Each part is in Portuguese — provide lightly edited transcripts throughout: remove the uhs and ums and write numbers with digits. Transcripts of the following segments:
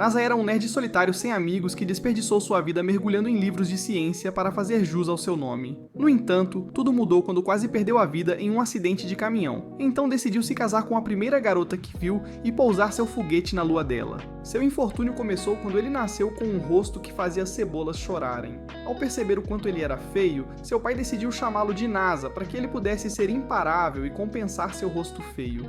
Nasa era um nerd solitário sem amigos que desperdiçou sua vida mergulhando em livros de ciência para fazer jus ao seu nome. No entanto, tudo mudou quando quase perdeu a vida em um acidente de caminhão. Então decidiu se casar com a primeira garota que viu e pousar seu foguete na lua dela. Seu infortúnio começou quando ele nasceu com um rosto que fazia cebolas chorarem. Ao perceber o quanto ele era feio, seu pai decidiu chamá-lo de NASA para que ele pudesse ser imparável e compensar seu rosto feio.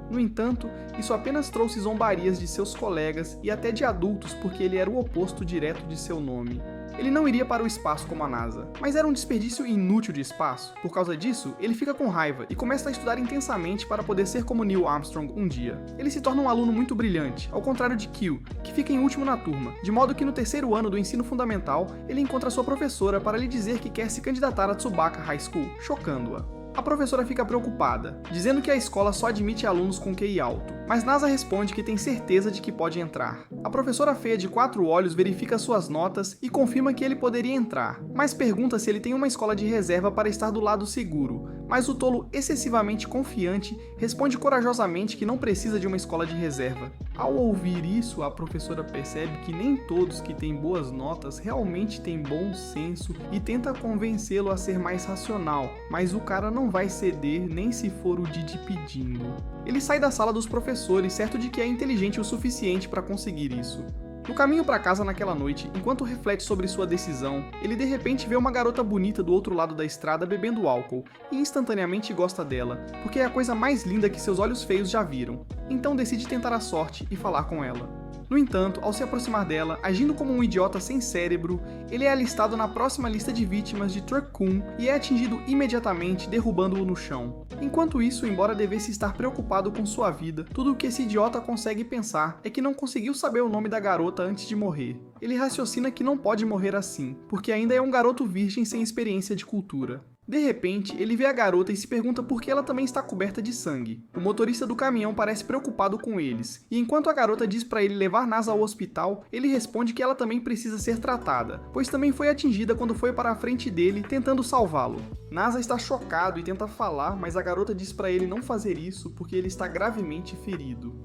No entanto, isso apenas trouxe zombarias de seus colegas e até de adultos porque ele era o oposto direto de seu nome. Ele não iria para o espaço como a NASA, mas era um desperdício inútil de espaço. Por causa disso, ele fica com raiva e começa a estudar intensamente para poder ser como Neil Armstrong um dia. Ele se torna um aluno muito brilhante, ao contrário de Q, que fica em último na turma, de modo que no terceiro ano do ensino fundamental, ele encontra sua professora para lhe dizer que quer se candidatar a Tsubaka High School, chocando-a. A professora fica preocupada, dizendo que a escola só admite alunos com QI alto, mas NASA responde que tem certeza de que pode entrar. A professora feia de 4 olhos verifica suas notas e confirma que ele poderia entrar, mas pergunta se ele tem uma escola de reserva para estar do lado seguro, mas o tolo excessivamente confiante responde corajosamente que não precisa de uma escola de reserva. Ao ouvir isso, a professora percebe que nem todos que têm boas notas realmente têm bom senso e tenta convencê-lo a ser mais racional, mas o cara não vai ceder nem se for o Didi pedindo. Ele sai da sala dos professores, certo de que é inteligente o suficiente para conseguir isso. No caminho para casa naquela noite, enquanto reflete sobre sua decisão, ele de repente vê uma garota bonita do outro lado da estrada bebendo álcool e instantaneamente gosta dela, porque é a coisa mais linda que seus olhos feios já viram. Então decide tentar a sorte e falar com ela. No entanto, ao se aproximar dela, agindo como um idiota sem cérebro, ele é alistado na próxima lista de vítimas de Truck Kun e é atingido imediatamente, derrubando-o no chão. Enquanto isso, embora devesse estar preocupado com sua vida, tudo o que esse idiota consegue pensar é que não conseguiu saber o nome da garota antes de morrer. Ele raciocina que não pode morrer assim, porque ainda é um garoto virgem sem experiência de cultura. De repente, ele vê a garota e se pergunta por que ela também está coberta de sangue. O motorista do caminhão parece preocupado com eles, e enquanto a garota diz para ele levar NASA ao hospital, ele responde que ela também precisa ser tratada, pois também foi atingida quando foi para a frente dele tentando salvá-lo. NASA está chocado e tenta falar, mas a garota diz para ele não fazer isso porque ele está gravemente ferido.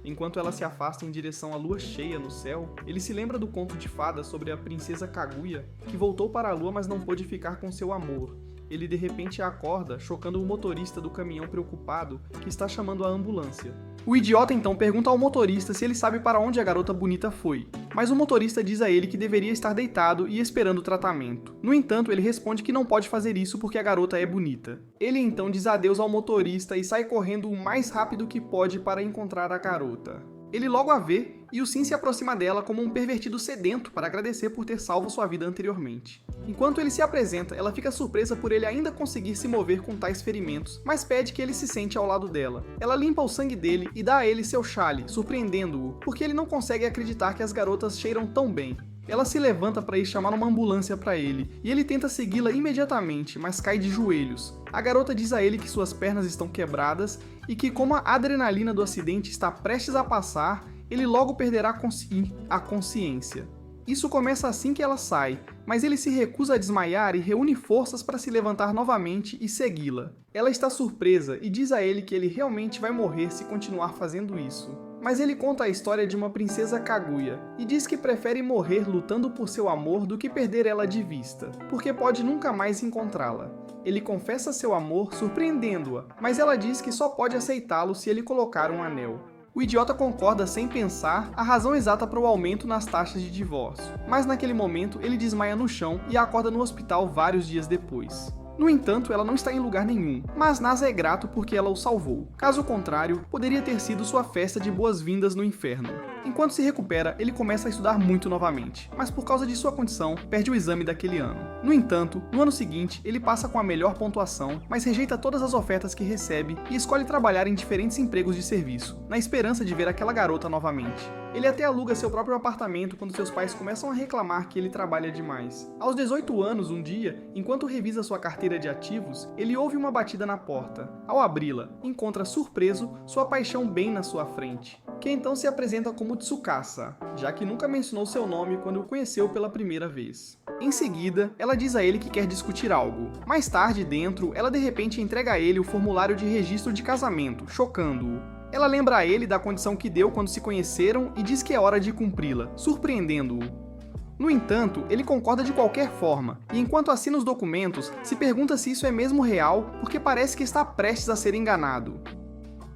Enquanto ela se afasta em direção à lua cheia no céu, ele se lembra do conto de fadas sobre a princesa Kaguya, que voltou para a lua mas não pôde ficar com seu amor. Ele de repente acorda, chocando o motorista do caminhão preocupado, que está chamando a ambulância. O idiota então pergunta ao motorista se ele sabe para onde a garota bonita foi, mas o motorista diz a ele que deveria estar deitado e esperando o tratamento. No entanto, ele responde que não pode fazer isso porque a garota é bonita. Ele então diz adeus ao motorista e sai correndo o mais rápido que pode para encontrar a garota. Ele logo a vê, e o Sim se aproxima dela como um pervertido sedento para agradecer por ter salvo sua vida anteriormente. Enquanto ele se apresenta, ela fica surpresa por ele ainda conseguir se mover com tais ferimentos, mas pede que ele se sente ao lado dela. Ela limpa o sangue dele e dá a ele seu chale, surpreendendo-o, porque ele não consegue acreditar que as garotas cheiram tão bem. Ela se levanta para ir chamar uma ambulância para ele, e ele tenta segui-la imediatamente, mas cai de joelhos. A garota diz a ele que suas pernas estão quebradas e que, como a adrenalina do acidente está prestes a passar, ele logo perderá a consciência. Isso começa assim que ela sai, mas ele se recusa a desmaiar e reúne forças para se levantar novamente e segui-la. Ela está surpresa e diz a ele que ele realmente vai morrer se continuar fazendo isso. Mas ele conta a história de uma princesa Kaguya e diz que prefere morrer lutando por seu amor do que perder ela de vista, porque pode nunca mais encontrá-la. Ele confessa seu amor, surpreendendo-a, mas ela diz que só pode aceitá-lo se ele colocar um anel. O idiota concorda sem pensar a razão exata para o aumento nas taxas de divórcio, mas naquele momento ele desmaia no chão e acorda no hospital vários dias depois. No entanto, ela não está em lugar nenhum, mas NASA é grato porque ela o salvou. Caso contrário, poderia ter sido sua festa de boas-vindas no inferno. Enquanto se recupera, ele começa a estudar muito novamente, mas por causa de sua condição, perde o exame daquele ano. No entanto, no ano seguinte, ele passa com a melhor pontuação, mas rejeita todas as ofertas que recebe e escolhe trabalhar em diferentes empregos de serviço, na esperança de ver aquela garota novamente. Ele até aluga seu próprio apartamento quando seus pais começam a reclamar que ele trabalha demais. Aos 18 anos, um dia, enquanto revisa sua carteira de ativos, ele ouve uma batida na porta. Ao abri-la, encontra surpreso sua paixão bem na sua frente, que então se apresenta como Tsukasa, já que nunca mencionou seu nome quando o conheceu pela primeira vez. Em seguida, ela diz a ele que quer discutir algo. Mais tarde, dentro, ela de repente entrega a ele o formulário de registro de casamento, chocando-o. Ela lembra a ele da condição que deu quando se conheceram e diz que é hora de cumpri-la, surpreendendo-o. No entanto, ele concorda de qualquer forma, e enquanto assina os documentos, se pergunta se isso é mesmo real, porque parece que está prestes a ser enganado.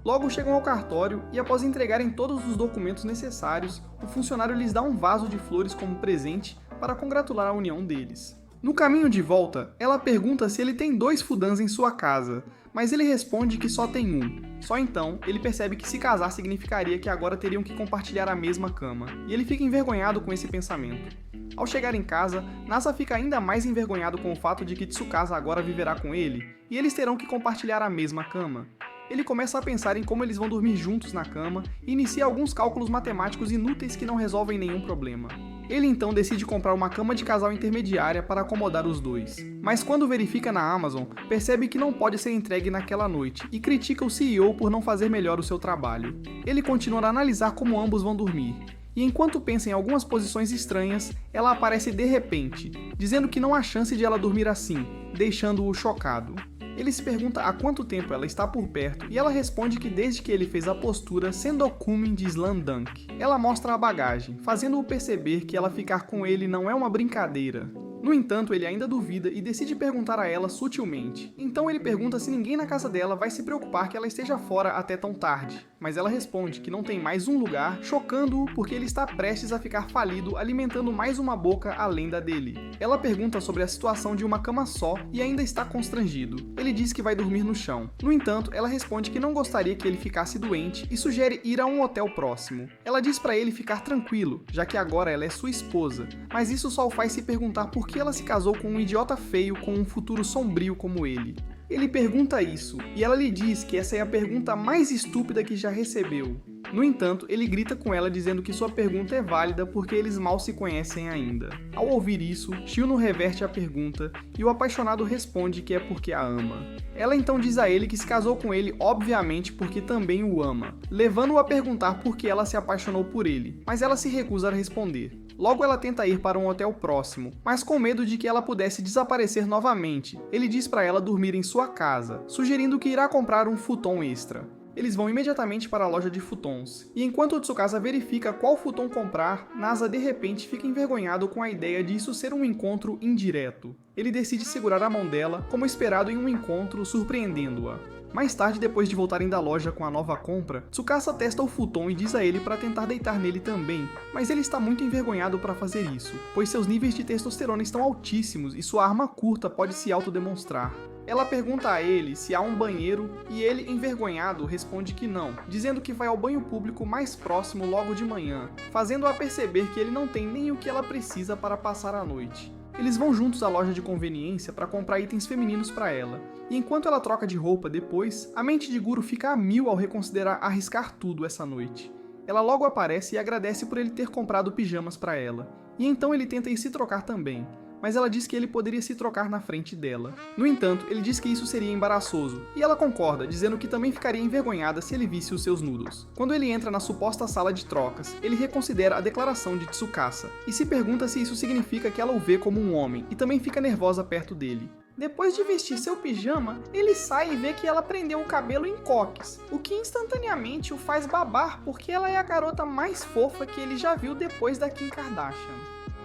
Logo chegam ao cartório e, após entregarem todos os documentos necessários, o funcionário lhes dá um vaso de flores como presente para congratular a união deles. No caminho de volta, ela pergunta se ele tem 2 fudãs em sua casa, mas ele responde que só tem um. Só então, ele percebe que se casar significaria que agora teriam que compartilhar a mesma cama, e ele fica envergonhado com esse pensamento. Ao chegar em casa, Nasa fica ainda mais envergonhado com o fato de que Tsukasa agora viverá com ele, e eles terão que compartilhar a mesma cama. Ele começa a pensar em como eles vão dormir juntos na cama e inicia alguns cálculos matemáticos inúteis que não resolvem nenhum problema. Ele então decide comprar uma cama de casal intermediária para acomodar os dois. Mas quando verifica na Amazon, percebe que não pode ser entregue naquela noite e critica o CEO por não fazer melhor o seu trabalho. Ele continua a analisar como ambos vão dormir. E enquanto pensa em algumas posições estranhas, ela aparece de repente, dizendo que não há chance de ela dormir assim, deixando-o chocado. Ele se pergunta há quanto tempo ela está por perto e ela responde que desde que ele fez a postura Sendokumin de Slam Dunk. Ela mostra a bagagem, fazendo-o perceber que ela ficar com ele não é uma brincadeira. No entanto, ele ainda duvida e decide perguntar a ela sutilmente. Então ele pergunta se ninguém na casa dela vai se preocupar que ela esteja fora até tão tarde. Mas ela responde que não tem mais um lugar, chocando-o porque ele está prestes a ficar falido, alimentando mais uma boca além da dele. Ela pergunta sobre a situação de uma cama só e ainda está constrangido. Ele diz que vai dormir no chão. No entanto, ela responde que não gostaria que ele ficasse doente e sugere ir a um hotel próximo. Ela diz para ele ficar tranquilo, já que agora ela é sua esposa, mas isso só o faz se perguntar por que ela se casou com um idiota feio com um futuro sombrio como ele. Ele pergunta isso, e ela lhe diz que essa é a pergunta mais estúpida que já recebeu. No entanto, ele grita com ela dizendo que sua pergunta é válida porque eles mal se conhecem ainda. Ao ouvir isso, Shino reverte a pergunta e o apaixonado responde que é porque a ama. Ela então diz a ele que se casou com ele obviamente porque também o ama, levando-o a perguntar por que ela se apaixonou por ele, mas ela se recusa a responder. Logo ela tenta ir para um hotel próximo, mas com medo de que ela pudesse desaparecer novamente, ele diz para ela dormir em sua casa, sugerindo que irá comprar um futon extra. Eles vão imediatamente para a loja de futons, e enquanto Tsukasa verifica qual futon comprar, Nasa de repente fica envergonhado com a ideia de isso ser um encontro indireto. Ele decide segurar a mão dela, como esperado em um encontro, surpreendendo-a. Mais tarde, depois de voltarem da loja com a nova compra, Tsukasa testa o futon e diz a ele para tentar deitar nele também, mas ele está muito envergonhado para fazer isso, pois seus níveis de testosterona estão altíssimos e sua arma curta pode se autodemonstrar. Ela pergunta a ele se há um banheiro e ele, envergonhado, responde que não, dizendo que vai ao banho público mais próximo logo de manhã, fazendo-a perceber que ele não tem nem o que ela precisa para passar a noite. Eles vão juntos à loja de conveniência para comprar itens femininos para ela, e enquanto ela troca de roupa depois, a mente de Guru fica a mil ao reconsiderar arriscar tudo essa noite. Ela logo aparece e agradece por ele ter comprado pijamas para ela, e então ele tenta ir se trocar também, mas ela diz que ele poderia se trocar na frente dela. No entanto, ele diz que isso seria embaraçoso, e ela concorda, dizendo que também ficaria envergonhada se ele visse os seus nudos. Quando ele entra na suposta sala de trocas, ele reconsidera a declaração de Tsukasa, e se pergunta se isso significa que ela o vê como um homem, e também fica nervosa perto dele. Depois de vestir seu pijama, ele sai e vê que ela prendeu o cabelo em coques, o que instantaneamente o faz babar porque ela é a garota mais fofa que ele já viu depois da Kim Kardashian.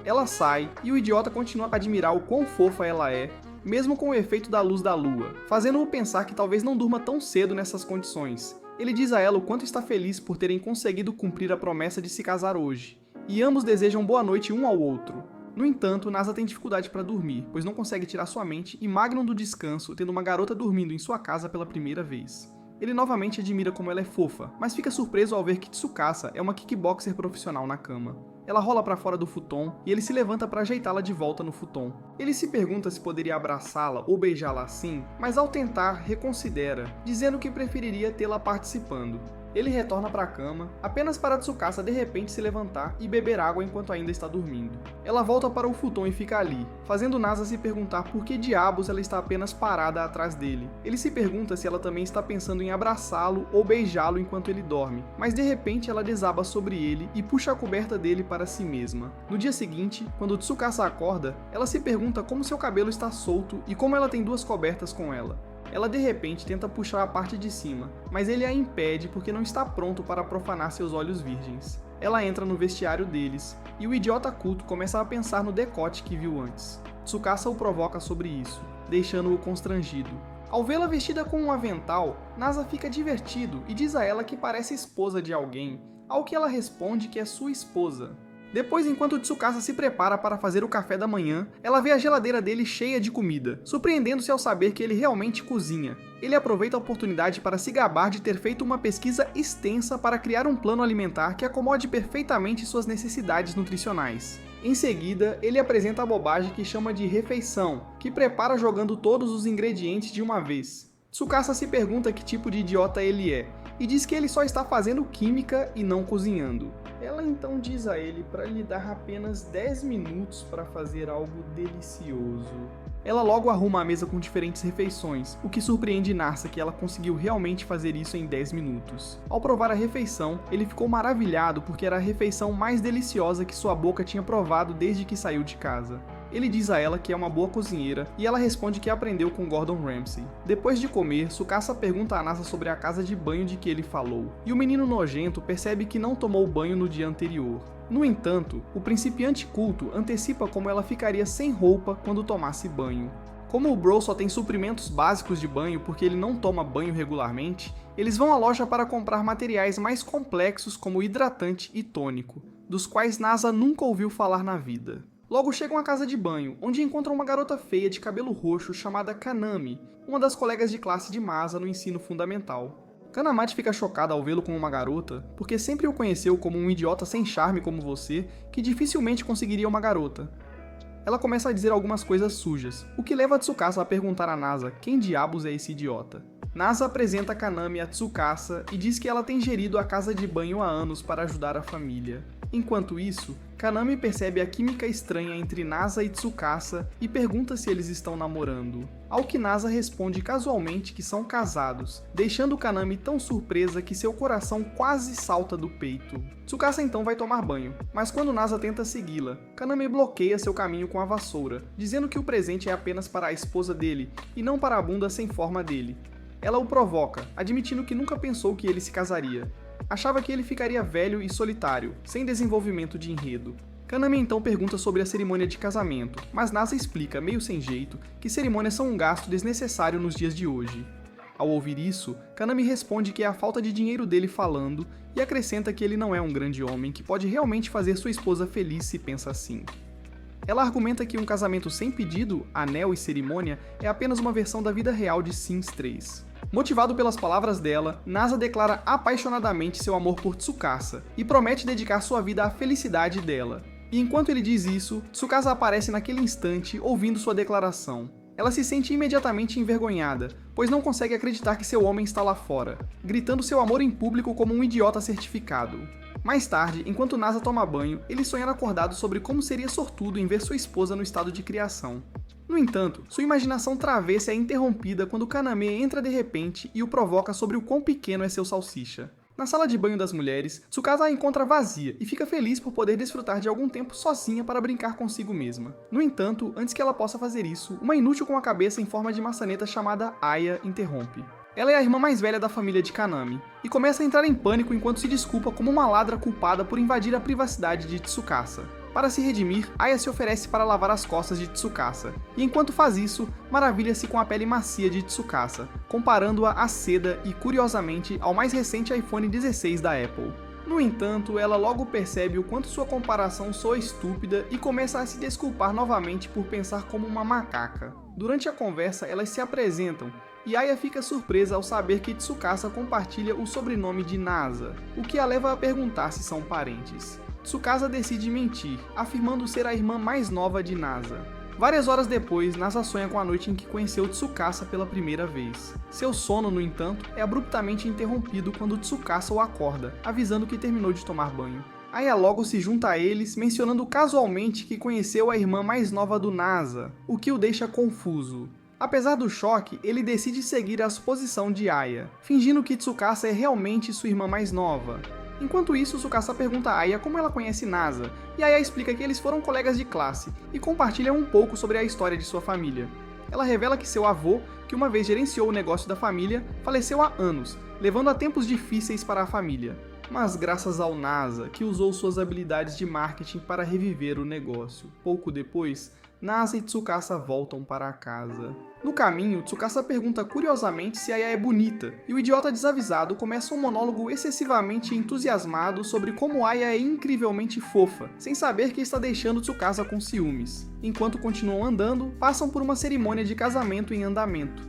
Ela sai e o idiota continua a admirar o quão fofa ela é, mesmo com o efeito da luz da lua, fazendo-o pensar que talvez não durma tão cedo nessas condições. Ele diz a ela o quanto está feliz por terem conseguido cumprir a promessa de se casar hoje, e ambos desejam boa noite um ao outro. No entanto, Nasa tem dificuldade para dormir, pois não consegue tirar sua mente e Magnum do descanso tendo uma garota dormindo em sua casa pela primeira vez. Ele novamente admira como ela é fofa, mas fica surpreso ao ver que Tsukasa é uma kickboxer profissional na cama. Ela rola para fora do futon e ele se levanta para ajeitá-la de volta no futon. Ele se pergunta se poderia abraçá-la ou beijá-la assim, mas ao tentar, reconsidera, dizendo que preferiria tê-la participando. Ele retorna para a cama, apenas para Tsukasa de repente se levantar e beber água enquanto ainda está dormindo. Ela volta para o futon e fica ali, fazendo Nasa se perguntar por que diabos ela está apenas parada atrás dele. Ele se pergunta se ela também está pensando em abraçá-lo ou beijá-lo enquanto ele dorme, mas de repente ela desaba sobre ele e puxa a coberta dele para si mesma. No dia seguinte, quando Tsukasa acorda, ela se pergunta como seu cabelo está solto e como ela tem duas cobertas com ela. Ela de repente tenta puxar a parte de cima, mas ele a impede porque não está pronto para profanar seus olhos virgens. Ela entra no vestiário deles, e o idiota culto começa a pensar no decote que viu antes. Tsukasa o provoca sobre isso, deixando-o constrangido. Ao vê-la vestida com um avental, Nasa fica divertido e diz a ela que parece esposa de alguém, ao que ela responde que é sua esposa. Depois, enquanto Tsukasa se prepara para fazer o café da manhã, ela vê a geladeira dele cheia de comida, surpreendendo-se ao saber que ele realmente cozinha. Ele aproveita a oportunidade para se gabar de ter feito uma pesquisa extensa para criar um plano alimentar que acomode perfeitamente suas necessidades nutricionais. Em seguida, ele apresenta a bobagem que chama de refeição, que prepara jogando todos os ingredientes de uma vez. Tsukasa se pergunta que tipo de idiota ele é, e diz que ele só está fazendo química e não cozinhando. Ela então diz a ele para lhe dar apenas 10 minutos para fazer algo delicioso. Ela logo arruma a mesa com diferentes refeições, o que surpreende Nasa que ela conseguiu realmente fazer isso em 10 minutos. Ao provar a refeição, ele ficou maravilhado porque era a refeição mais deliciosa que sua boca tinha provado desde que saiu de casa. Ele diz a ela que é uma boa cozinheira e ela responde que aprendeu com Gordon Ramsay. Depois de comer, Tsukasa pergunta a Nasa sobre a casa de banho de que ele falou, e o menino nojento percebe que não tomou banho no dia anterior. No entanto, o principiante culto antecipa como ela ficaria sem roupa quando tomasse banho. Como o Bro só tem suprimentos básicos de banho porque ele não toma banho regularmente, eles vão à loja para comprar materiais mais complexos como hidratante e tônico, dos quais Nasa nunca ouviu falar na vida. Logo chegam à casa de banho, onde encontram uma garota feia de cabelo roxo chamada Kanami, uma das colegas de classe de Masa no ensino fundamental. Kanamachi fica chocada ao vê-lo como uma garota, porque sempre o conheceu como um idiota sem charme como você, que dificilmente conseguiria uma garota. Ela começa a dizer algumas coisas sujas, o que leva a Tsukasa a perguntar a Nasa quem diabos é esse idiota. Nasa apresenta Kanami a Tsukasa e diz que ela tem gerido a casa de banho há anos para ajudar a família. Enquanto isso, Kanami percebe a química estranha entre Nasa e Tsukasa e pergunta se eles estão namorando. Ao que Nasa responde casualmente que são casados, deixando Kanami tão surpresa que seu coração quase salta do peito. Tsukasa então vai tomar banho, mas quando Nasa tenta segui-la, Kanami bloqueia seu caminho com a vassoura, dizendo que o presente é apenas para a esposa dele e não para a bunda sem forma dele. Ela o provoca, admitindo que nunca pensou que ele se casaria. Achava que ele ficaria velho e solitário, sem desenvolvimento de enredo. Kanami então pergunta sobre a cerimônia de casamento, mas Nasa explica, meio sem jeito, que cerimônias são um gasto desnecessário nos dias de hoje. Ao ouvir isso, Kanami responde que é a falta de dinheiro dele falando e acrescenta que ele não é um grande homem que pode realmente fazer sua esposa feliz se pensa assim. Ela argumenta que um casamento sem pedido, anel e cerimônia é apenas uma versão da vida real de Sims 3. Motivado pelas palavras dela, Nasa declara apaixonadamente seu amor por Tsukasa e promete dedicar sua vida à felicidade dela. E enquanto ele diz isso, Tsukasa aparece naquele instante ouvindo sua declaração. Ela se sente imediatamente envergonhada, pois não consegue acreditar que seu homem está lá fora, gritando seu amor em público como um idiota certificado. Mais tarde, enquanto Nasa toma banho, ele sonha acordado sobre como seria sortudo em ver sua esposa no estado de criação. No entanto, sua imaginação travessa é interrompida quando Kaname entra de repente e o provoca sobre o quão pequeno é seu salsicha. Na sala de banho das mulheres, Tsukasa a encontra vazia e fica feliz por poder desfrutar de algum tempo sozinha para brincar consigo mesma. No entanto, antes que ela possa fazer isso, uma inútil com a cabeça em forma de maçaneta chamada Aya interrompe. Ela é a irmã mais velha da família de Kanami, e começa a entrar em pânico enquanto se desculpa como uma ladra culpada por invadir a privacidade de Tsukasa. Para se redimir, Aya se oferece para lavar as costas de Tsukasa, e enquanto faz isso, maravilha-se com a pele macia de Tsukasa, comparando-a à seda e, curiosamente, ao mais recente iPhone 16 da Apple. No entanto, ela logo percebe o quanto sua comparação soa estúpida e começa a se desculpar novamente por pensar como uma macaca. Durante a conversa, elas se apresentam, e Aya fica surpresa ao saber que Tsukasa compartilha o sobrenome de Nasa, o que a leva a perguntar se são parentes. Tsukasa decide mentir, afirmando ser a irmã mais nova de Nasa. Várias horas depois, Nasa sonha com a noite em que conheceu Tsukasa pela primeira vez. Seu sono, no entanto, é abruptamente interrompido quando Tsukasa o acorda, avisando que terminou de tomar banho. Aya logo se junta a eles, mencionando casualmente que conheceu a irmã mais nova do Nasa, o que o deixa confuso. Apesar do choque, ele decide seguir a suposição de Aya, fingindo que Tsukasa é realmente sua irmã mais nova. Enquanto isso, Tsukasa pergunta a Aya como ela conhece Nasa, e Aya explica que eles foram colegas de classe, e compartilha um pouco sobre a história de sua família. Ela revela que seu avô, que uma vez gerenciou o negócio da família, faleceu há anos, levando a tempos difíceis para a família. Mas graças ao Nasa, que usou suas habilidades de marketing para reviver o negócio. Pouco depois, Nasa e Tsukasa voltam para a casa. No caminho, Tsukasa pergunta curiosamente se Aya é bonita, e o idiota desavisado começa um monólogo excessivamente entusiasmado sobre como Aya é incrivelmente fofa, sem saber que está deixando Tsukasa com ciúmes. Enquanto continuam andando, passam por uma cerimônia de casamento em andamento.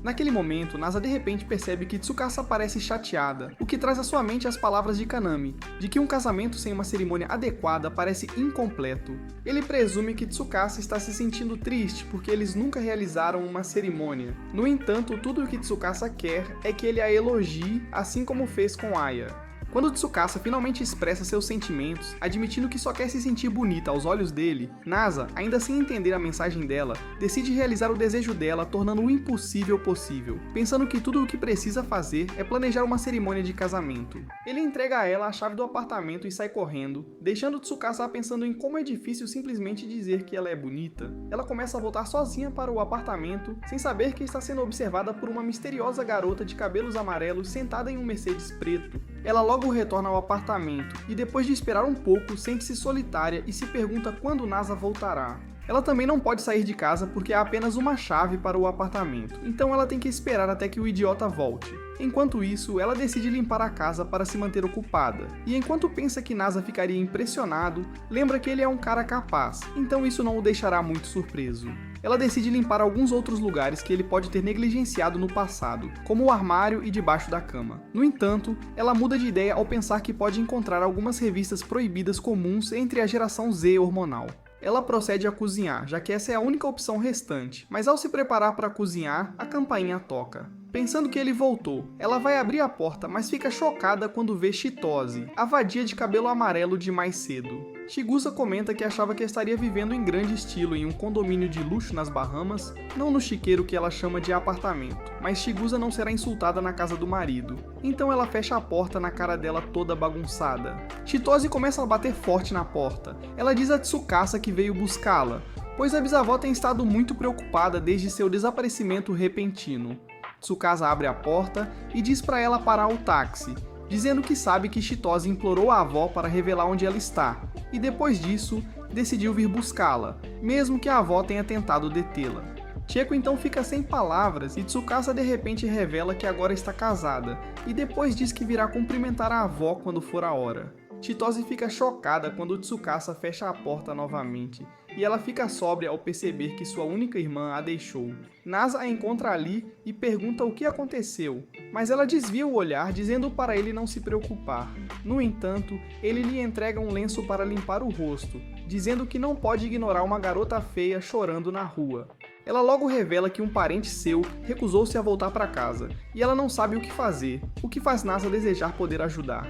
Naquele momento, Nasa de repente percebe que Tsukasa parece chateada, o que traz à sua mente as palavras de Kanami, de que um casamento sem uma cerimônia adequada parece incompleto. Ele presume que Tsukasa está se sentindo triste porque eles nunca realizaram uma cerimônia. No entanto, tudo o que Tsukasa quer é que ele a elogie, assim como fez com Aya. Quando Tsukasa finalmente expressa seus sentimentos, admitindo que só quer se sentir bonita aos olhos dele, Nasa, ainda sem entender a mensagem dela, decide realizar o desejo dela, tornando o impossível possível, pensando que tudo o que precisa fazer é planejar uma cerimônia de casamento. Ele entrega a ela a chave do apartamento e sai correndo, deixando Tsukasa pensando em como é difícil simplesmente dizer que ela é bonita. Ela começa a voltar sozinha para o apartamento, sem saber que está sendo observada por uma misteriosa garota de cabelos amarelos sentada em um Mercedes preto. Ela logo retorna ao apartamento e, depois de esperar um pouco, sente-se solitária e se pergunta quando Nasa voltará. Ela também não pode sair de casa porque há apenas uma chave para o apartamento, então ela tem que esperar até que o idiota volte. Enquanto isso, ela decide limpar a casa para se manter ocupada, e enquanto pensa que Nasa ficaria impressionado, lembra que ele é um cara capaz, então isso não o deixará muito surpreso. Ela decide limpar alguns outros lugares que ele pode ter negligenciado no passado, como o armário e debaixo da cama. No entanto, ela muda de ideia ao pensar que pode encontrar algumas revistas proibidas comuns entre a geração Z hormonal. Ela procede a cozinhar, já que essa é a única opção restante, mas ao se preparar para cozinhar, a campainha toca. Pensando que ele voltou, ela vai abrir a porta, mas fica chocada quando vê Chitose, a vadia de cabelo amarelo de mais cedo. Chigusa comenta que achava que estaria vivendo em grande estilo em um condomínio de luxo nas Bahamas, não no chiqueiro que ela chama de apartamento, mas Chigusa não será insultada na casa do marido. Então ela fecha a porta na cara dela toda bagunçada. Chitose começa a bater forte na porta. Ela diz a Tsukasa que veio buscá-la, pois a bisavó tem estado muito preocupada desde seu desaparecimento repentino. Tsukasa abre a porta e diz para ela parar o táxi, dizendo que sabe que Chitose implorou a avó para revelar onde ela está, e depois disso, decidiu vir buscá-la, mesmo que a avó tenha tentado detê-la. Chieko então fica sem palavras e Tsukasa de repente revela que agora está casada, e depois diz que virá cumprimentar a avó quando for a hora. Chitose fica chocada quando Tsukasa fecha a porta novamente, e ela fica sóbria ao perceber que sua única irmã a deixou. Nasa a encontra ali e pergunta o que aconteceu, mas ela desvia o olhar dizendo para ele não se preocupar. No entanto, ele lhe entrega um lenço para limpar o rosto, dizendo que não pode ignorar uma garota feia chorando na rua. Ela logo revela que um parente seu recusou-se a voltar para casa, e ela não sabe o que fazer, o que faz Nasa desejar poder ajudar.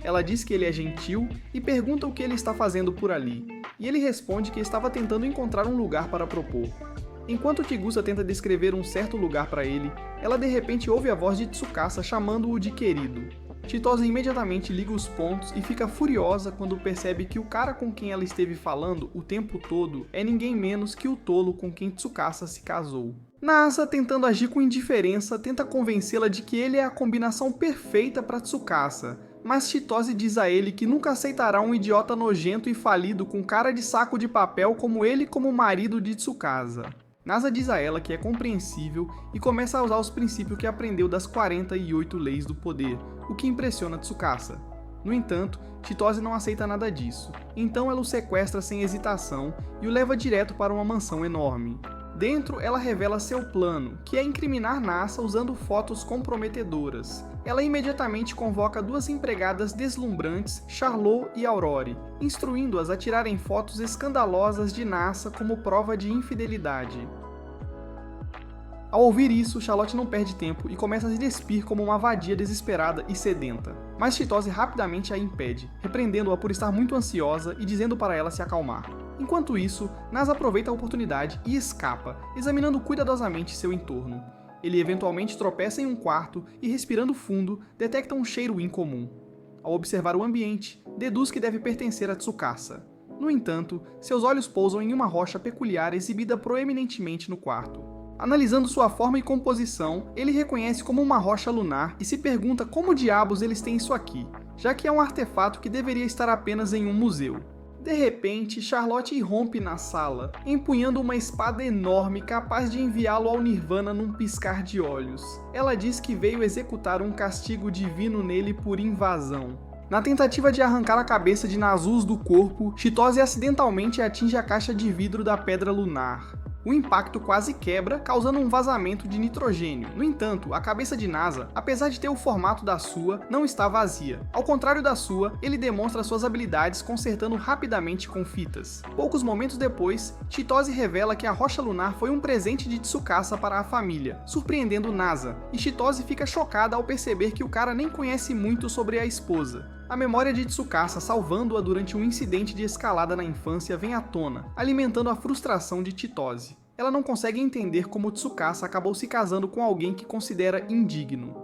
Ela diz que ele é gentil e pergunta o que ele está fazendo por ali, e ele responde que estava tentando encontrar um lugar para propor. Enquanto Chigusa tenta descrever um certo lugar para ele, ela de repente ouve a voz de Tsukasa chamando-o de querido. Chitose imediatamente liga os pontos e fica furiosa quando percebe que o cara com quem ela esteve falando o tempo todo é ninguém menos que o tolo com quem Tsukasa se casou. Nasa, tentando agir com indiferença, tenta convencê-la de que ele é a combinação perfeita para Tsukasa, mas Chitose diz a ele que nunca aceitará um idiota nojento e falido com cara de saco de papel como ele como marido de Tsukasa. Nasa diz a ela que é compreensível e começa a usar os princípios que aprendeu das 48 leis do poder, o que impressiona Tsukasa. No entanto, Chitose não aceita nada disso, então ela o sequestra sem hesitação e o leva direto para uma mansão enorme. Dentro, ela revela seu plano, que é incriminar Nasa usando fotos comprometedoras. Ela imediatamente convoca duas empregadas deslumbrantes, Charlotte e Aurore, instruindo-as a tirarem fotos escandalosas de Nasa como prova de infidelidade. Ao ouvir isso, Charlotte não perde tempo e começa a se despir como uma vadia desesperada e sedenta. Mas Chitose rapidamente a impede, repreendendo-a por estar muito ansiosa e dizendo para ela se acalmar. Enquanto isso, Nasa aproveita a oportunidade e escapa, examinando cuidadosamente seu entorno. Ele eventualmente tropeça em um quarto e, respirando fundo, detecta um cheiro incomum. Ao observar o ambiente, deduz que deve pertencer a Tsukasa. No entanto, seus olhos pousam em uma rocha peculiar exibida proeminentemente no quarto. Analisando sua forma e composição, ele reconhece como uma rocha lunar e se pergunta como diabos eles têm isso aqui, já que é um artefato que deveria estar apenas em um museu. De repente, Charlotte irrompe na sala, empunhando uma espada enorme capaz de enviá-lo ao Nirvana num piscar de olhos. Ela diz que veio executar um castigo divino nele por invasão. Na tentativa de arrancar a cabeça de Nasus do corpo, Chitose acidentalmente atinge a caixa de vidro da pedra lunar. O impacto quase quebra, causando um vazamento de nitrogênio. No entanto, a cabeça de Nasa, apesar de ter o formato da sua, não está vazia. Ao contrário da sua, ele demonstra suas habilidades consertando rapidamente com fitas. Poucos momentos depois, Chitose revela que a rocha lunar foi um presente de Tsukasa para a família, surpreendendo Nasa, e Chitose fica chocada ao perceber que o cara nem conhece muito sobre a esposa. A memória de Tsukasa salvando-a durante um incidente de escalada na infância vem à tona, alimentando a frustração de Chitose. Ela não consegue entender como Tsukasa acabou se casando com alguém que considera indigno.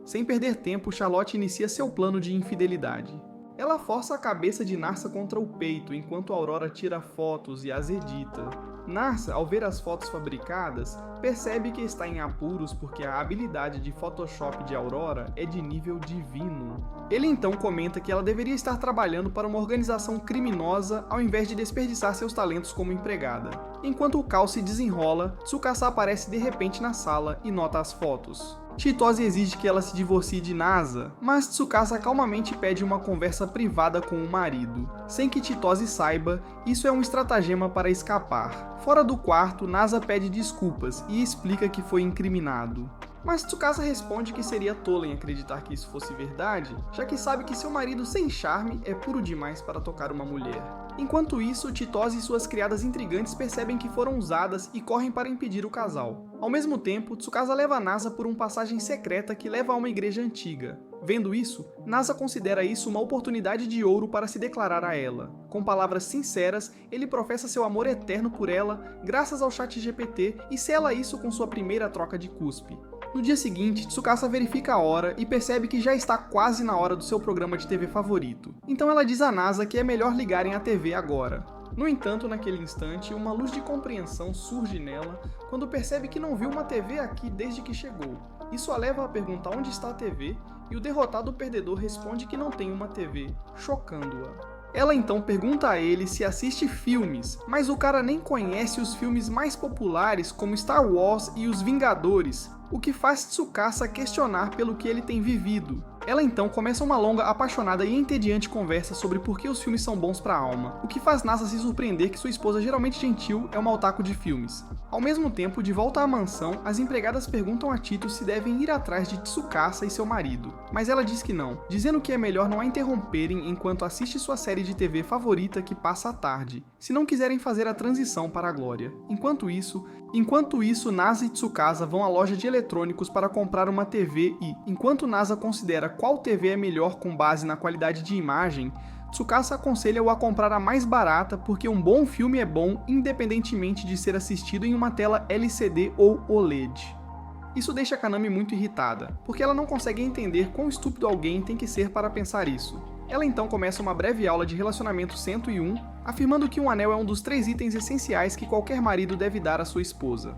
Sem perder tempo, Charlotte inicia seu plano de infidelidade. Ela força a cabeça de Narsa contra o peito enquanto Aurora tira fotos e as edita. Narsa, ao ver as fotos fabricadas, percebe que está em apuros porque a habilidade de Photoshop de Aurora é de nível divino. Ele então comenta que ela deveria estar trabalhando para uma organização criminosa ao invés de desperdiçar seus talentos como empregada. Enquanto o caos se desenrola, Tsukasa aparece de repente na sala e nota as fotos. Chitose exige que ela se divorcie de Nasa, mas Tsukasa calmamente pede uma conversa privada com o marido. Sem que Chitose saiba, isso é um estratagema para escapar. Fora do quarto, Nasa pede desculpas e explica que foi incriminado. Mas Tsukasa responde que seria tola em acreditar que isso fosse verdade, já que sabe que seu marido sem charme é puro demais para tocar uma mulher. Enquanto isso, Chitose e suas criadas intrigantes percebem que foram usadas e correm para impedir o casal. Ao mesmo tempo, Tsukasa leva Nasa por uma passagem secreta que leva a uma igreja antiga. Vendo isso, Nasa considera isso uma oportunidade de ouro para se declarar a ela. Com palavras sinceras, ele professa seu amor eterno por ela, graças ao ChatGPT, e sela isso com sua primeira troca de cuspe. No dia seguinte, Tsukasa verifica a hora e percebe que já está quase na hora do seu programa de TV favorito. Então ela diz a Nasa que é melhor ligarem a TV agora. No entanto, naquele instante, uma luz de compreensão surge nela quando percebe que não viu uma TV aqui desde que chegou. Isso a leva a perguntar onde está a TV e o derrotado perdedor responde que não tem uma TV, chocando-a. Ela então pergunta a ele se assiste filmes, mas o cara nem conhece os filmes mais populares como Star Wars e Os Vingadores, o que faz Tsukasa questionar pelo que ele tem vivido. Ela então começa uma longa, apaixonada e entediante conversa sobre por que os filmes são bons para a alma, o que faz Nasa se surpreender que sua esposa geralmente gentil é uma otaku de filmes. Ao mesmo tempo, de volta à mansão, as empregadas perguntam a Tito se devem ir atrás de Tsukasa e seu marido, mas ela diz que não, dizendo que é melhor não a interromperem enquanto assiste sua série de TV favorita que passa à tarde, se não quiserem fazer a transição para a glória. Enquanto isso, Nasa e Tsukasa vão à loja de eletrônicos para comprar uma TV e, enquanto Nasa considera qual TV é melhor com base na qualidade de imagem, Tsukasa aconselha-o a comprar a mais barata porque um bom filme é bom independentemente de ser assistido em uma tela LCD ou OLED. Isso deixa Kaname muito irritada, porque ela não consegue entender quão estúpido alguém tem que ser para pensar isso. Ela então começa uma breve aula de relacionamento 101, afirmando que um anel é um dos 3 itens essenciais que qualquer marido deve dar à sua esposa.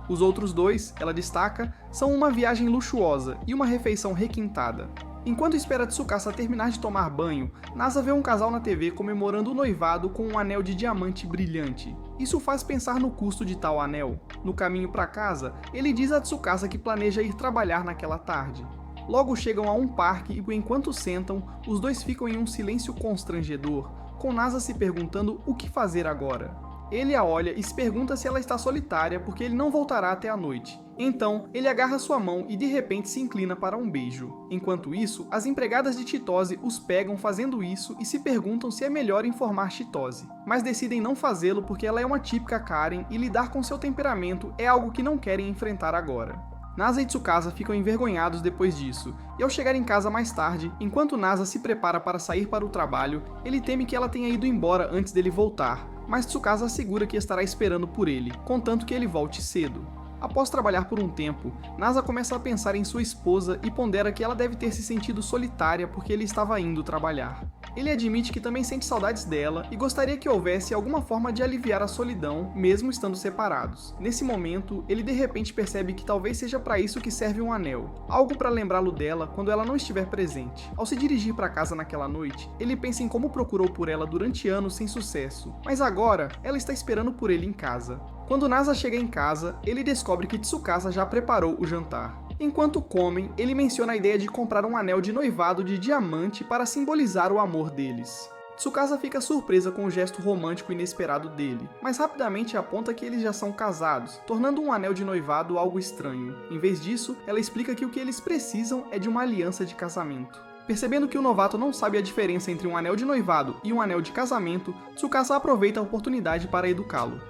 Os outros 2, ela destaca, são uma viagem luxuosa e uma refeição requintada. Enquanto espera Tsukasa terminar de tomar banho, Nasa vê um casal na TV comemorando o noivado com um anel de diamante brilhante. Isso faz pensar no custo de tal anel. No caminho para casa, ele diz a Tsukasa que planeja ir trabalhar naquela tarde. Logo chegam a um parque e enquanto sentam, os dois ficam em um silêncio constrangedor, com Nasa se perguntando o que fazer agora. Ele a olha e se pergunta se ela está solitária porque ele não voltará até a noite. Então, ele agarra sua mão e de repente se inclina para um beijo. Enquanto isso, as empregadas de Chitose os pegam fazendo isso e se perguntam se é melhor informar Chitose. Mas decidem não fazê-lo porque ela é uma típica Karen e lidar com seu temperamento é algo que não querem enfrentar agora. Nasa e Tsukasa ficam envergonhados depois disso, e ao chegar em casa mais tarde, enquanto Nasa se prepara para sair para o trabalho, ele teme que ela tenha ido embora antes dele voltar, mas Tsukasa assegura que estará esperando por ele, contanto que ele volte cedo. Após trabalhar por um tempo, Nasa começa a pensar em sua esposa e pondera que ela deve ter se sentido solitária porque ele estava indo trabalhar. Ele admite que também sente saudades dela e gostaria que houvesse alguma forma de aliviar a solidão, mesmo estando separados. Nesse momento, ele de repente percebe que talvez seja para isso que serve um anel, algo para lembrá-lo dela quando ela não estiver presente. Ao se dirigir para casa naquela noite, ele pensa em como procurou por ela durante anos sem sucesso, mas agora ela está esperando por ele em casa. Quando Nasa chega em casa, ele descobre que Tsukasa já preparou o jantar. Enquanto comem, ele menciona a ideia de comprar um anel de noivado de diamante para simbolizar o amor deles. Tsukasa fica surpresa com o gesto romântico inesperado dele, mas rapidamente aponta que eles já são casados, tornando um anel de noivado algo estranho. Em vez disso, ela explica que o que eles precisam é de uma aliança de casamento. Percebendo que o novato não sabe a diferença entre um anel de noivado e um anel de casamento, Tsukasa aproveita a oportunidade para educá-lo.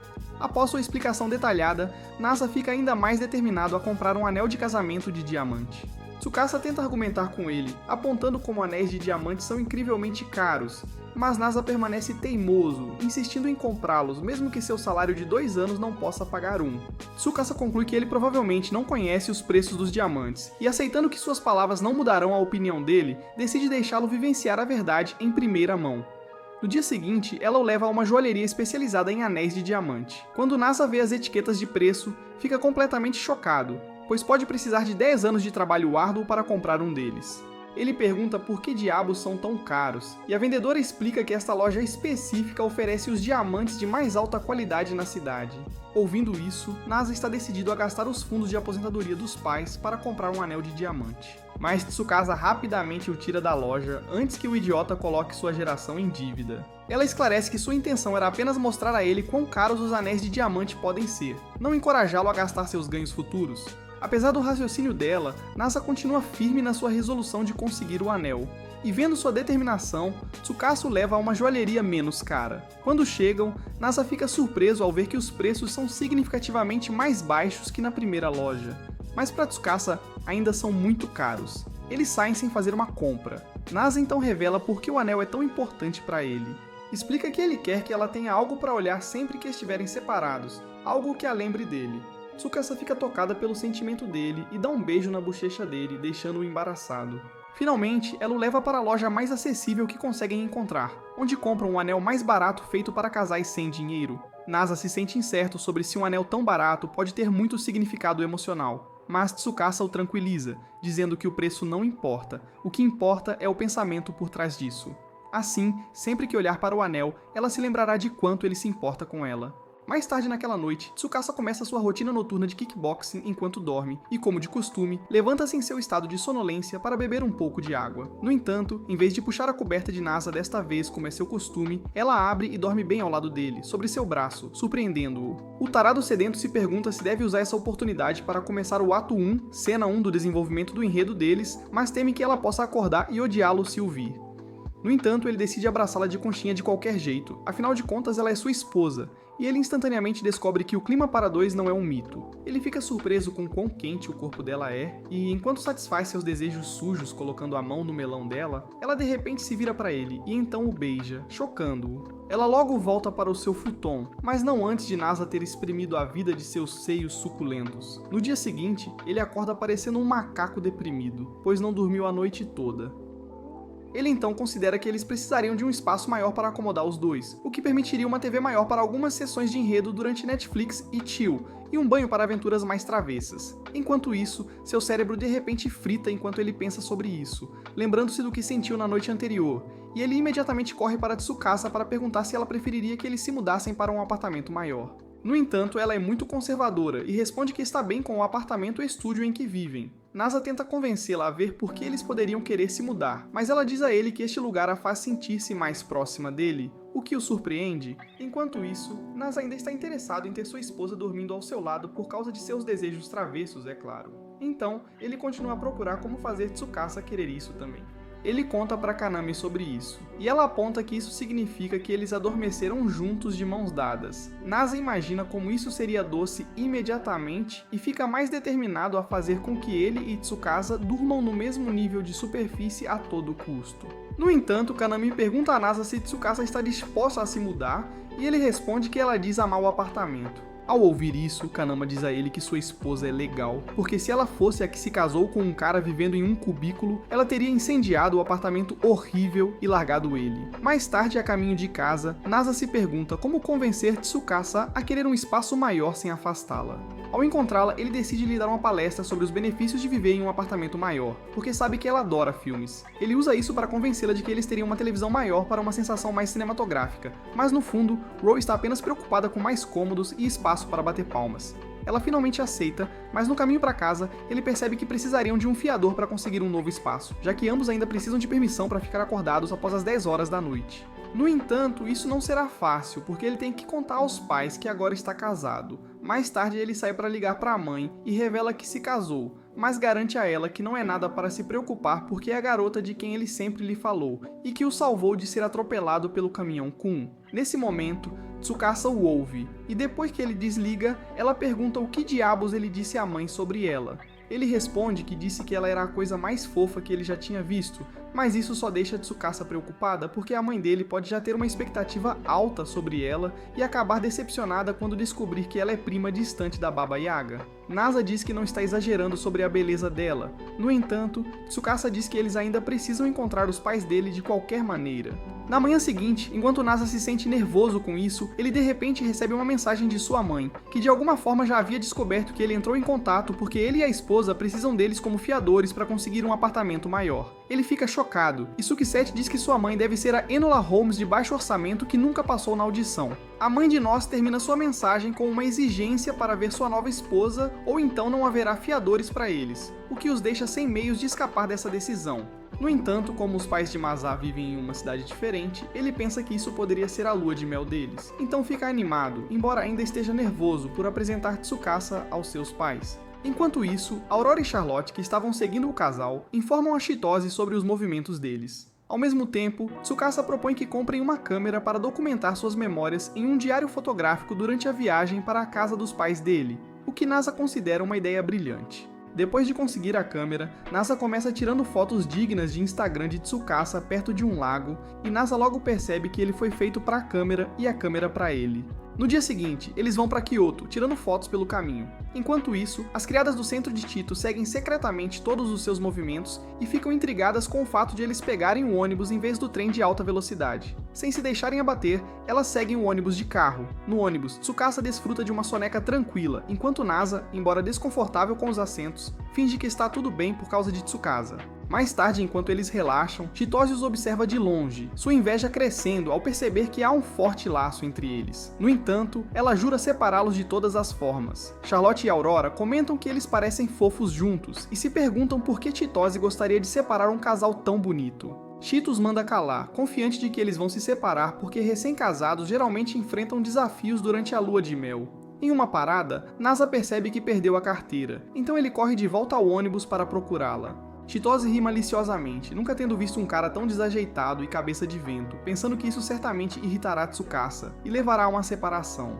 Após sua explicação detalhada, Nasa fica ainda mais determinado a comprar um anel de casamento de diamante. Tsukasa tenta argumentar com ele, apontando como anéis de diamante são incrivelmente caros, mas Nasa permanece teimoso, insistindo em comprá-los, mesmo que seu salário de 2 anos não possa pagar um. Tsukasa conclui que ele provavelmente não conhece os preços dos diamantes, e aceitando que suas palavras não mudarão a opinião dele, decide deixá-lo vivenciar a verdade em primeira mão. No dia seguinte, ela o leva a uma joalheria especializada em anéis de diamante. Quando Nasa vê as etiquetas de preço, fica completamente chocado, pois pode precisar de 10 anos de trabalho árduo para comprar um deles. Ele pergunta por que diabos são tão caros, e a vendedora explica que esta loja específica oferece os diamantes de mais alta qualidade na cidade. Ouvindo isso, Nasa está decidido a gastar os fundos de aposentadoria dos pais para comprar um anel de diamante. Mas Tsukasa rapidamente o tira da loja antes que o idiota coloque sua geração em dívida. Ela esclarece que sua intenção era apenas mostrar a ele quão caros os anéis de diamante podem ser, não encorajá-lo a gastar seus ganhos futuros. Apesar do raciocínio dela, Nasa continua firme na sua resolução de conseguir o anel, e vendo sua determinação, Tsukasa o leva a uma joalheria menos cara. Quando chegam, Nasa fica surpreso ao ver que os preços são significativamente mais baixos que na primeira loja. Mas para Tsukasa, ainda são muito caros. Eles saem sem fazer uma compra. Nasa então revela por que o anel é tão importante para ele. Explica que ele quer que ela tenha algo para olhar sempre que estiverem separados, algo que a lembre dele. Tsukasa fica tocada pelo sentimento dele e dá um beijo na bochecha dele, deixando-o embaraçado. Finalmente, ela o leva para a loja mais acessível que conseguem encontrar, onde compram um anel mais barato feito para casais sem dinheiro. Nasa se sente incerto sobre se um anel tão barato pode ter muito significado emocional, mas Tsukasa o tranquiliza, dizendo que o preço não importa, o que importa é o pensamento por trás disso. Assim, sempre que olhar para o anel, ela se lembrará de quanto ele se importa com ela. Mais tarde naquela noite, Tsukasa começa sua rotina noturna de kickboxing enquanto dorme e, como de costume, levanta-se em seu estado de sonolência para beber um pouco de água. No entanto, em vez de puxar a coberta de Nasa desta vez como é seu costume, ela abre e dorme bem ao lado dele, sobre seu braço, surpreendendo-o. O tarado sedento se pergunta se deve usar essa oportunidade para começar o ato 1, cena 1 do desenvolvimento do enredo deles, mas teme que ela possa acordar e odiá-lo se o vir. No entanto, ele decide abraçá-la de conchinha de qualquer jeito, afinal de contas ela é sua esposa, e ele instantaneamente descobre que o clima para dois não é um mito. Ele fica surpreso com quão quente o corpo dela é, e enquanto satisfaz seus desejos sujos colocando a mão no melão dela, ela de repente se vira para ele e então o beija, chocando-o. Ela logo volta para o seu futon, mas não antes de Nasa ter exprimido a vida de seus seios suculentos. No dia seguinte, ele acorda parecendo um macaco deprimido, pois não dormiu a noite toda. Ele então considera que eles precisariam de um espaço maior para acomodar os dois, o que permitiria uma TV maior para algumas sessões de enredo durante Netflix e chill, e um banho para aventuras mais travessas. Enquanto isso, seu cérebro de repente frita enquanto ele pensa sobre isso, lembrando-se do que sentiu na noite anterior, e ele imediatamente corre para Tsukasa para perguntar se ela preferiria que eles se mudassem para um apartamento maior. No entanto, ela é muito conservadora e responde que está bem com o apartamento e estúdio em que vivem. Nasa tenta convencê-la a ver por que eles poderiam querer se mudar, mas ela diz a ele que este lugar a faz sentir-se mais próxima dele, o que o surpreende. Enquanto isso, Nasa ainda está interessado em ter sua esposa dormindo ao seu lado por causa de seus desejos travessos, é claro. Então, ele continua a procurar como fazer Tsukasa querer isso também. Ele conta para Kaname sobre isso, e ela aponta que isso significa que eles adormeceram juntos de mãos dadas. Nasa imagina como isso seria doce imediatamente e fica mais determinado a fazer com que ele e Tsukasa durmam no mesmo nível de superfície a todo custo. No entanto, Kaname pergunta a Nasa se Tsukasa está disposta a se mudar, e ele responde que ela diz amar o apartamento. Ao ouvir isso, Kanama diz a ele que sua esposa é legal, porque se ela fosse a que se casou com um cara vivendo em um cubículo, ela teria incendiado o apartamento horrível e largado ele. Mais tarde, a caminho de casa, Nasa se pergunta como convencer Tsukasa a querer um espaço maior sem afastá-la. Ao encontrá-la, ele decide lhe dar uma palestra sobre os benefícios de viver em um apartamento maior, porque sabe que ela adora filmes. Ele usa isso para convencê-la de que eles teriam uma televisão maior para uma sensação mais cinematográfica, mas no fundo, Ro está apenas preocupada com mais cômodos e espaço para bater palmas. Ela finalmente aceita, mas no caminho para casa, ele percebe que precisariam de um fiador para conseguir um novo espaço, já que ambos ainda precisam de permissão para ficar acordados após as 10 horas da noite. No entanto, isso não será fácil, porque ele tem que contar aos pais que agora está casado. Mais tarde, ele sai para ligar para a mãe e revela que se casou, mas garante a ela que não é nada para se preocupar porque é a garota de quem ele sempre lhe falou e que o salvou de ser atropelado pelo caminhão Kun. Nesse momento, Tsukasa o ouve, e depois que ele desliga, ela pergunta o que diabos ele disse à mãe sobre ela. Ele responde que disse que ela era a coisa mais fofa que ele já tinha visto, mas isso só deixa Tsukasa preocupada porque a mãe dele pode já ter uma expectativa alta sobre ela e acabar decepcionada quando descobrir que ela é prima distante da Baba Yaga. Nasa diz que não está exagerando sobre a beleza dela. No entanto, Tsukasa diz que eles ainda precisam encontrar os pais dele de qualquer maneira. Na manhã seguinte, enquanto Nasa se sente nervoso com isso, ele de repente recebe uma mensagem de sua mãe, que de alguma forma já havia descoberto que ele entrou em contato porque ele e a esposa precisam deles como fiadores para conseguir um apartamento maior. Ele fica chocado, e Sukisete diz que sua mãe deve ser a Enola Holmes de baixo orçamento que nunca passou na audição. A mãe de nós termina sua mensagem com uma exigência para ver sua nova esposa, ou então não haverá fiadores para eles, o que os deixa sem meios de escapar dessa decisão. No entanto, como os pais de Masa vivem em uma cidade diferente, ele pensa que isso poderia ser a lua de mel deles. Então fica animado, embora ainda esteja nervoso por apresentar Tsukasa aos seus pais. Enquanto isso, Aurora e Charlotte, que estavam seguindo o casal, informam a Chitose sobre os movimentos deles. Ao mesmo tempo, Tsukasa propõe que comprem uma câmera para documentar suas memórias em um diário fotográfico durante a viagem para a casa dos pais dele, o que Nasa considera uma ideia brilhante. Depois de conseguir a câmera, Nasa começa tirando fotos dignas de Instagram de Tsukasa perto de um lago, e Nasa logo percebe que ele foi feito para a câmera e a câmera para ele. No dia seguinte, eles vão para Kyoto, tirando fotos pelo caminho. Enquanto isso, as criadas do centro de Tito seguem secretamente todos os seus movimentos e ficam intrigadas com o fato de eles pegarem o ônibus em vez do trem de alta velocidade. Sem se deixarem abater, elas seguem o ônibus de carro. No ônibus, Tsukasa desfruta de uma soneca tranquila, enquanto Nasa, embora desconfortável com os assentos, finge que está tudo bem por causa de Tsukasa. Mais tarde, enquanto eles relaxam, Chitose os observa de longe, sua inveja crescendo ao perceber que há um forte laço entre eles. No entanto, ela jura separá-los de todas as formas. Charlotte e Aurora comentam que eles parecem fofos juntos e se perguntam por que Chitose gostaria de separar um casal tão bonito. Chito os manda calar, confiante de que eles vão se separar porque recém-casados geralmente enfrentam desafios durante a lua de mel. Em uma parada, Nasa percebe que perdeu a carteira, então ele corre de volta ao ônibus para procurá-la. Chitose ri maliciosamente, nunca tendo visto um cara tão desajeitado e cabeça de vento, pensando que isso certamente irritará Tsukasa e levará a uma separação.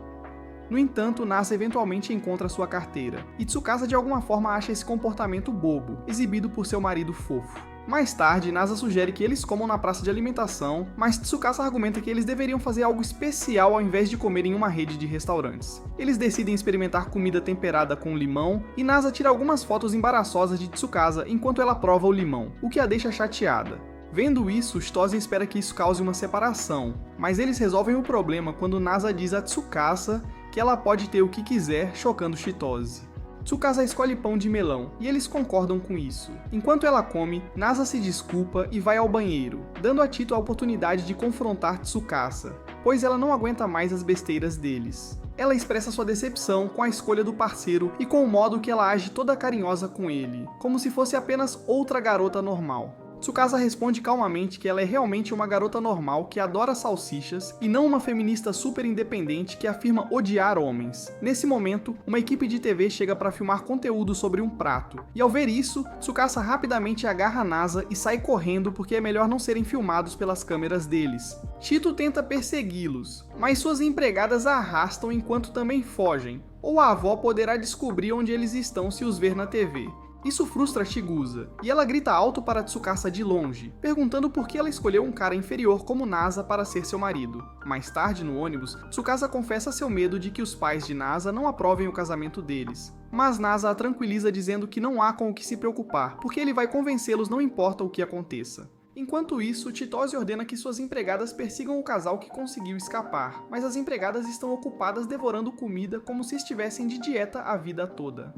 No entanto, Nasa eventualmente encontra sua carteira, e Tsukasa de alguma forma acha esse comportamento bobo, exibido por seu marido fofo. Mais tarde, Nasa sugere que eles comam na praça de alimentação, mas Tsukasa argumenta que eles deveriam fazer algo especial ao invés de comer em uma rede de restaurantes. Eles decidem experimentar comida temperada com limão, e Nasa tira algumas fotos embaraçosas de Tsukasa enquanto ela prova o limão, o que a deixa chateada. Vendo isso, Chitose espera que isso cause uma separação, mas eles resolvem o problema quando Nasa diz a Tsukasa que ela pode ter o que quiser, chocando Chitose. Tsukasa escolhe pão de melão, e eles concordam com isso. Enquanto ela come, Nasa se desculpa e vai ao banheiro, dando a Tito a oportunidade de confrontar Tsukasa, pois ela não aguenta mais as besteiras deles. Ela expressa sua decepção com a escolha do parceiro e com o modo que ela age toda carinhosa com ele, como se fosse apenas outra garota normal. Tsukasa responde calmamente que ela é realmente uma garota normal que adora salsichas e não uma feminista super independente que afirma odiar homens. Nesse momento, uma equipe de TV chega para filmar conteúdo sobre um prato, e ao ver isso, Tsukasa rapidamente agarra Nasa e sai correndo porque é melhor não serem filmados pelas câmeras deles. Chito tenta persegui-los, mas suas empregadas a arrastam enquanto também fogem, ou a avó poderá descobrir onde eles estão se os ver na TV. Isso frustra Chigusa, e ela grita alto para Tsukasa de longe, perguntando por que ela escolheu um cara inferior como Nasa para ser seu marido. Mais tarde, no ônibus, Tsukasa confessa seu medo de que os pais de Nasa não aprovem o casamento deles. Mas Nasa a tranquiliza dizendo que não há com o que se preocupar, porque ele vai convencê-los não importa o que aconteça. Enquanto isso, Chitose ordena que suas empregadas persigam o casal que conseguiu escapar, mas as empregadas estão ocupadas devorando comida como se estivessem de dieta a vida toda.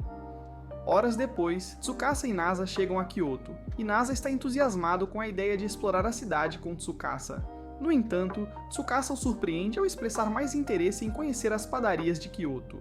Horas depois, Tsukasa e Nasa chegam a Kyoto, e Nasa está entusiasmado com a ideia de explorar a cidade com Tsukasa. No entanto, Tsukasa o surpreende ao expressar mais interesse em conhecer as padarias de Kyoto.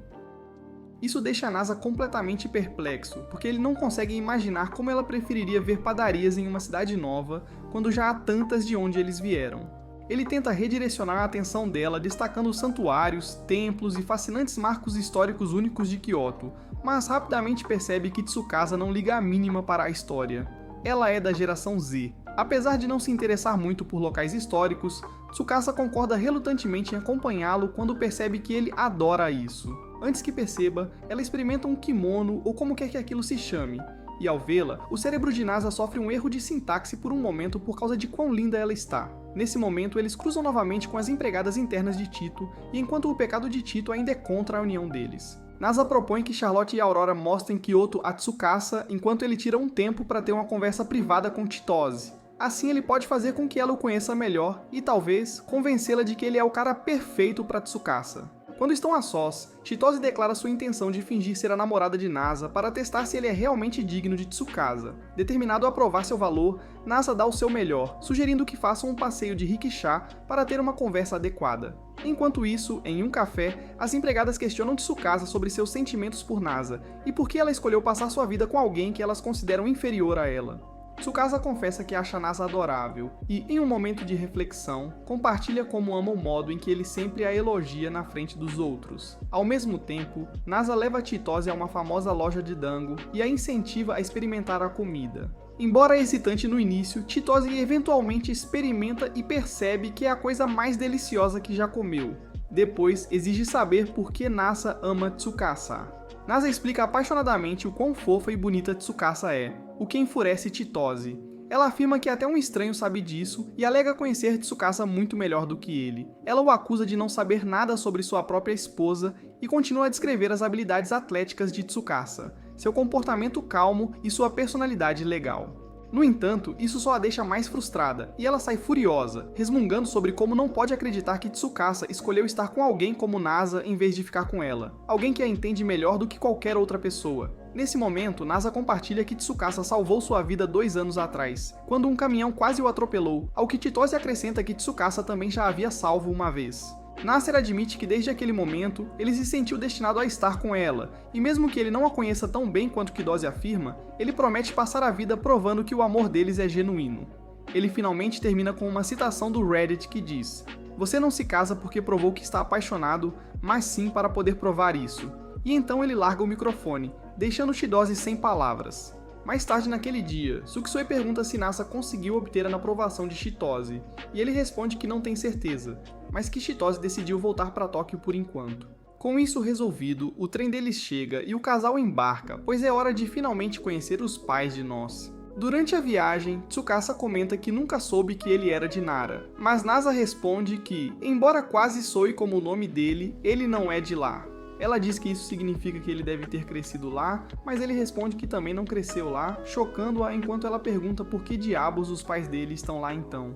Isso deixa Nasa completamente perplexo, porque ele não consegue imaginar como ela preferiria ver padarias em uma cidade nova, quando já há tantas de onde eles vieram. Ele tenta redirecionar a atenção dela, destacando santuários, templos e fascinantes marcos históricos únicos de Kyoto, mas rapidamente percebe que Tsukasa não liga a mínima para a história. Ela é da geração Z. Apesar de não se interessar muito por locais históricos, Tsukasa concorda relutantemente em acompanhá-lo quando percebe que ele adora isso. Antes que perceba, ela experimenta um kimono ou como quer que aquilo se chame, e ao vê-la, o cérebro de Nasa sofre um erro de sintaxe por um momento por causa de quão linda ela está. Nesse momento, eles cruzam novamente com as empregadas internas de Tito, e enquanto o pecado de Tito ainda é contra a união deles. Nasa propõe que Charlotte e Aurora mostrem Kyoto a Tsukasa enquanto ele tira um tempo para ter uma conversa privada com Chitose. Assim ele pode fazer com que ela o conheça melhor e talvez convencê-la de que ele é o cara perfeito para Tsukasa. Quando estão a sós, Chitose declara sua intenção de fingir ser a namorada de Nasa para testar se ele é realmente digno de Tsukasa. Determinado a provar seu valor, Nasa dá o seu melhor, sugerindo que façam um passeio de rickshaw para ter uma conversa adequada. Enquanto isso, em um café, as empregadas questionam Tsukasa sobre seus sentimentos por Nasa e por que ela escolheu passar sua vida com alguém que elas consideram inferior a ela. Tsukasa confessa que acha Nasa adorável e, em um momento de reflexão, compartilha como ama o modo em que ele sempre a elogia na frente dos outros. Ao mesmo tempo, Nasa leva Chitose a uma famosa loja de dango e a incentiva a experimentar a comida. Embora hesitante no início, Chitose eventualmente experimenta e percebe que é a coisa mais deliciosa que já comeu. Depois, exige saber por que Nasa ama Tsukasa. Nasa explica apaixonadamente o quão fofa e bonita Tsukasa é, o que enfurece Chitose. Ela afirma que até um estranho sabe disso e alega conhecer Tsukasa muito melhor do que ele. Ela o acusa de não saber nada sobre sua própria esposa e continua a descrever as habilidades atléticas de Tsukasa, seu comportamento calmo e sua personalidade legal. No entanto, isso só a deixa mais frustrada, e ela sai furiosa, resmungando sobre como não pode acreditar que Tsukasa escolheu estar com alguém como Nasa em vez de ficar com ela, alguém que a entende melhor do que qualquer outra pessoa. Nesse momento, Nasa compartilha que Tsukasa salvou sua vida 2 anos atrás, quando um caminhão quase o atropelou, ao que Chitose acrescenta que Tsukasa também já havia salvo uma vez. Nasser admite que desde aquele momento, ele se sentiu destinado a estar com ela, e mesmo que ele não a conheça tão bem quanto Kidose afirma, ele promete passar a vida provando que o amor deles é genuíno. Ele finalmente termina com uma citação do Reddit que diz: "Você não se casa porque provou que está apaixonado, mas sim para poder provar isso." E então ele larga o microfone, deixando Chidose sem palavras. Mais tarde naquele dia, Suksui pergunta se Nasa conseguiu obter a aprovação de Chitose, e ele responde que não tem certeza, mas que Chitose decidiu voltar para Tóquio por enquanto. Com isso resolvido, o trem deles chega e o casal embarca, pois é hora de finalmente conhecer os pais de Nós. Durante a viagem, Tsukasa comenta que nunca soube que ele era de Nara, mas Nasa responde que, embora quase soe como o nome dele, ele não é de lá. Ela diz que isso significa que ele deve ter crescido lá, mas ele responde que também não cresceu lá, chocando-a enquanto ela pergunta por que diabos os pais dele estão lá então.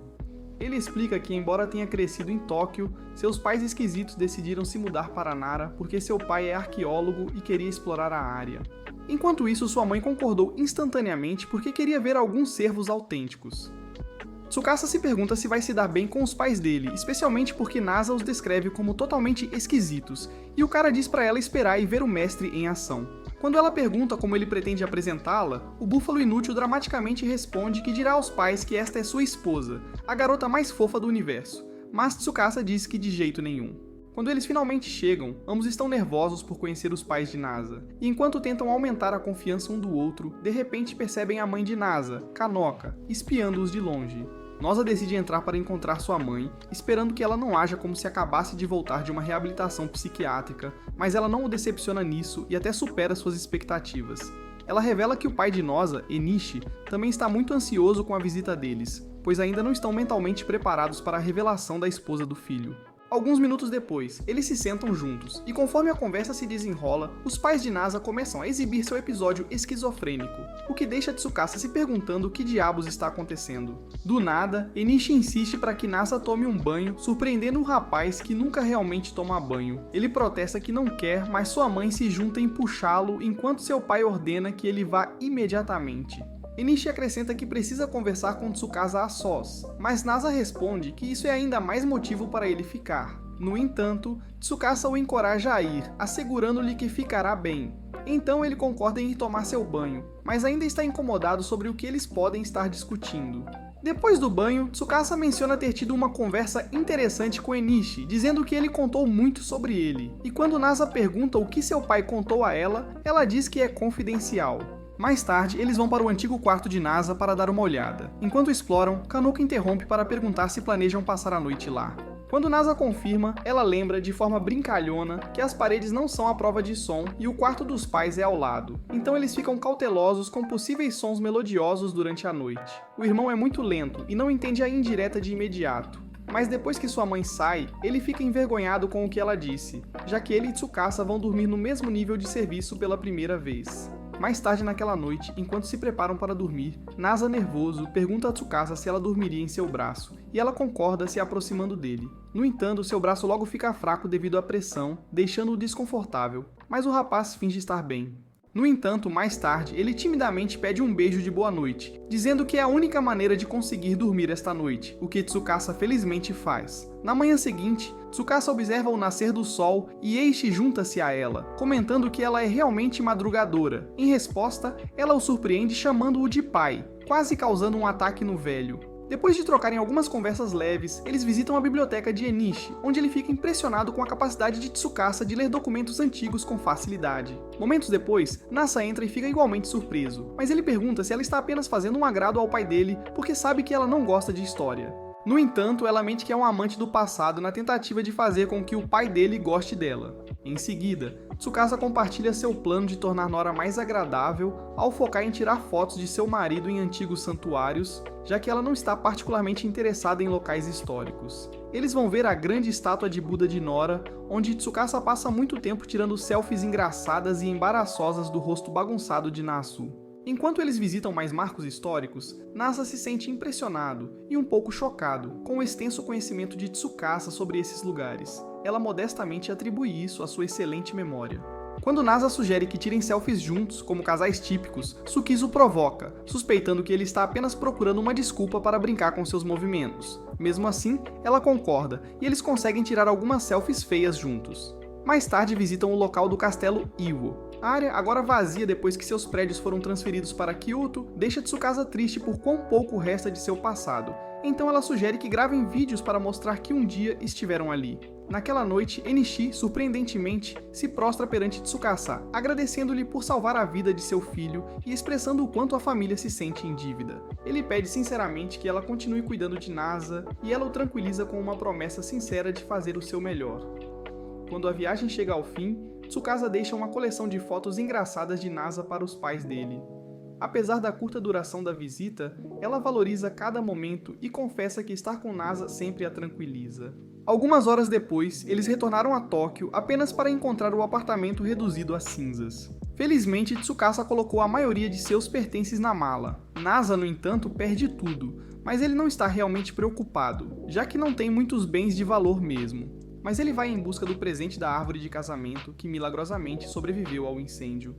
Ele explica que, embora tenha crescido em Tóquio, seus pais esquisitos decidiram se mudar para Nara porque seu pai é arqueólogo e queria explorar a área. Enquanto isso, sua mãe concordou instantaneamente porque queria ver alguns cervos autênticos. Tsukasa se pergunta se vai se dar bem com os pais dele, especialmente porque Nasa os descreve como totalmente esquisitos, e o cara diz pra ela esperar e ver o mestre em ação. Quando ela pergunta como ele pretende apresentá-la, o búfalo inútil dramaticamente responde que dirá aos pais que esta é sua esposa, a garota mais fofa do universo, mas Tsukasa diz que de jeito nenhum. Quando eles finalmente chegam, ambos estão nervosos por conhecer os pais de Nasa, e enquanto tentam aumentar a confiança um do outro, de repente percebem a mãe de Nasa, Kanoka, espiando-os de longe. Noza decide entrar para encontrar sua mãe, esperando que ela não haja como se acabasse de voltar de uma reabilitação psiquiátrica, mas ela não o decepciona nisso e até supera suas expectativas. Ela revela que o pai de Noza, Enishi, também está muito ansioso com a visita deles, pois ainda não estão mentalmente preparados para a revelação da esposa do filho. Alguns minutos depois, eles se sentam juntos, e conforme a conversa se desenrola, os pais de Nasa começam a exibir seu episódio esquizofrênico, o que deixa Tsukasa se perguntando o que diabos está acontecendo. Do nada, Enishi insiste para que Nasa tome um banho, surpreendendo o rapaz que nunca realmente toma banho. Ele protesta que não quer, mas sua mãe se junta em puxá-lo enquanto seu pai ordena que ele vá imediatamente. Enishi acrescenta que precisa conversar com Tsukasa a sós, mas Nasa responde que isso é ainda mais motivo para ele ficar. No entanto, Tsukasa o encoraja a ir, assegurando-lhe que ficará bem. Então ele concorda em ir tomar seu banho, mas ainda está incomodado sobre o que eles podem estar discutindo. Depois do banho, Tsukasa menciona ter tido uma conversa interessante com Enishi, dizendo que ele contou muito sobre ele, e quando Nasa pergunta o que seu pai contou a ela, ela diz que é confidencial. Mais tarde, eles vão para o antigo quarto de Nasa para dar uma olhada. Enquanto exploram, Kanoka interrompe para perguntar se planejam passar a noite lá. Quando Nasa confirma, ela lembra, de forma brincalhona, que as paredes não são à prova de som e o quarto dos pais é ao lado. Então eles ficam cautelosos com possíveis sons melodiosos durante a noite. O irmão é muito lento e não entende a indireta de imediato. Mas depois que sua mãe sai, ele fica envergonhado com o que ela disse, já que ele e Tsukasa vão dormir no mesmo nível de serviço pela primeira vez. Mais tarde naquela noite, enquanto se preparam para dormir, Nasa, nervoso, pergunta a Tsukasa se ela dormiria em seu braço, e ela concorda se aproximando dele. No entanto, seu braço logo fica fraco devido à pressão, deixando-o desconfortável, mas o rapaz finge estar bem. No entanto, mais tarde, ele timidamente pede um beijo de boa noite, dizendo que é a única maneira de conseguir dormir esta noite, o que Tsukasa felizmente faz. Na manhã seguinte, Tsukasa observa o nascer do sol e Eiichi junta-se a ela, comentando que ela é realmente madrugadora. Em resposta, ela o surpreende chamando-o de pai, quase causando um ataque no velho. Depois de trocarem algumas conversas leves, eles visitam a biblioteca de Enishi, onde ele fica impressionado com a capacidade de Tsukasa de ler documentos antigos com facilidade. Momentos depois, Nasa entra e fica igualmente surpreso, mas ele pergunta se ela está apenas fazendo um agrado ao pai dele porque sabe que ela não gosta de história. No entanto, ela mente que é um amante do passado na tentativa de fazer com que o pai dele goste dela. Em seguida, Tsukasa compartilha seu plano de tornar Nora mais agradável ao focar em tirar fotos de seu marido em antigos santuários, já que ela não está particularmente interessada em locais históricos. Eles vão ver a grande estátua de Buda de Nora, onde Tsukasa passa muito tempo tirando selfies engraçadas e embaraçosas do rosto bagunçado de Nasu. Enquanto eles visitam mais marcos históricos, Nasa se sente impressionado e um pouco chocado com o extenso conhecimento de Tsukasa sobre esses lugares. Ela modestamente atribui isso à sua excelente memória. Quando Nasa sugere que tirem selfies juntos, como casais típicos, Sukizu provoca, suspeitando que ele está apenas procurando uma desculpa para brincar com seus movimentos. Mesmo assim, ela concorda e eles conseguem tirar algumas selfies feias juntos. Mais tarde visitam o local do castelo Iwo. A área, agora vazia depois que seus prédios foram transferidos para Kyoto, deixa Tsukasa triste por quão pouco resta de seu passado. Então ela sugere que gravem vídeos para mostrar que um dia estiveram ali. Naquela noite, Enishi, surpreendentemente, se prostra perante Tsukasa, agradecendo-lhe por salvar a vida de seu filho e expressando o quanto a família se sente em dívida. Ele pede sinceramente que ela continue cuidando de Nasa e ela o tranquiliza com uma promessa sincera de fazer o seu melhor. Quando a viagem chega ao fim, Tsukasa deixa uma coleção de fotos engraçadas de Nasa para os pais dele. Apesar da curta duração da visita, ela valoriza cada momento e confessa que estar com Nasa sempre a tranquiliza. Algumas horas depois, eles retornaram a Tóquio apenas para encontrar o apartamento reduzido a cinzas. Felizmente, Tsukasa colocou a maioria de seus pertences na mala. Nasa, no entanto, perde tudo, mas ele não está realmente preocupado, já que não tem muitos bens de valor mesmo. Mas ele vai em busca do presente da árvore de casamento que milagrosamente sobreviveu ao incêndio.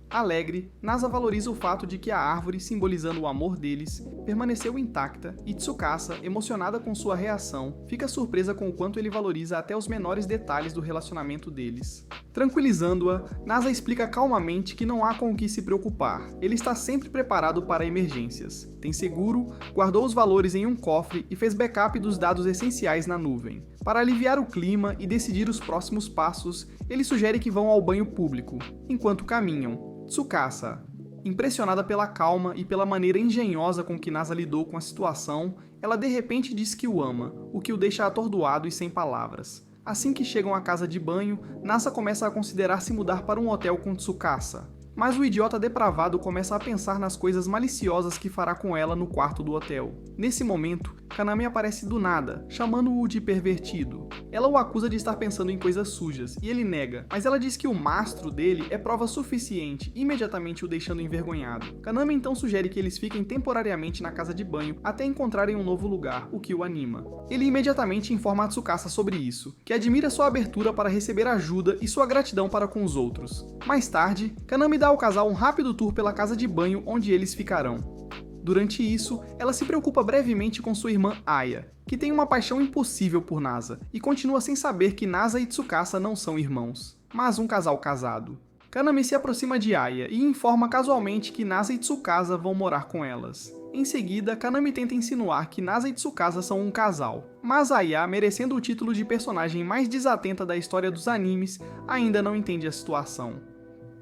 Alegre, Nasa valoriza o fato de que a árvore, simbolizando o amor deles, permaneceu intacta e Tsukasa, emocionada com sua reação, fica surpresa com o quanto ele valoriza até os menores detalhes do relacionamento deles. Tranquilizando-a, Nasa explica calmamente que não há com o que se preocupar, ele está sempre preparado para emergências. Tem seguro, guardou os valores em um cofre e fez backup dos dados essenciais na nuvem. Para aliviar o clima e decidir os próximos passos, ele sugere que vão ao banho público. Enquanto caminham, Tsukasa, impressionada pela calma e pela maneira engenhosa com que Nasa lidou com a situação, ela de repente diz que o ama, o que o deixa atordoado e sem palavras. Assim que chegam à casa de banho, Nasa começa a considerar se mudar para um hotel com Tsukasa. Mas o idiota depravado começa a pensar nas coisas maliciosas que fará com ela no quarto do hotel. Nesse momento, Kaname aparece do nada, chamando-o de pervertido. Ela o acusa de estar pensando em coisas sujas, e ele nega, mas ela diz que o mastro dele é prova suficiente, imediatamente o deixando envergonhado. Kaname então sugere que eles fiquem temporariamente na casa de banho até encontrarem um novo lugar, o que o anima. Ele imediatamente informa a Tsukasa sobre isso, que admira sua abertura para receber ajuda e sua gratidão para com os outros. Mais tarde, Kaname dá ao casal um rápido tour pela casa de banho onde eles ficarão. Durante isso, ela se preocupa brevemente com sua irmã Aya, que tem uma paixão impossível por Nasa, e continua sem saber que Nasa e Tsukasa não são irmãos, mas um casal casado. Kaname se aproxima de Aya e informa casualmente que Nasa e Tsukasa vão morar com elas. Em seguida, Kaname tenta insinuar que Nasa e Tsukasa são um casal, mas Aya, merecendo o título de personagem mais desatenta da história dos animes, ainda não entende a situação.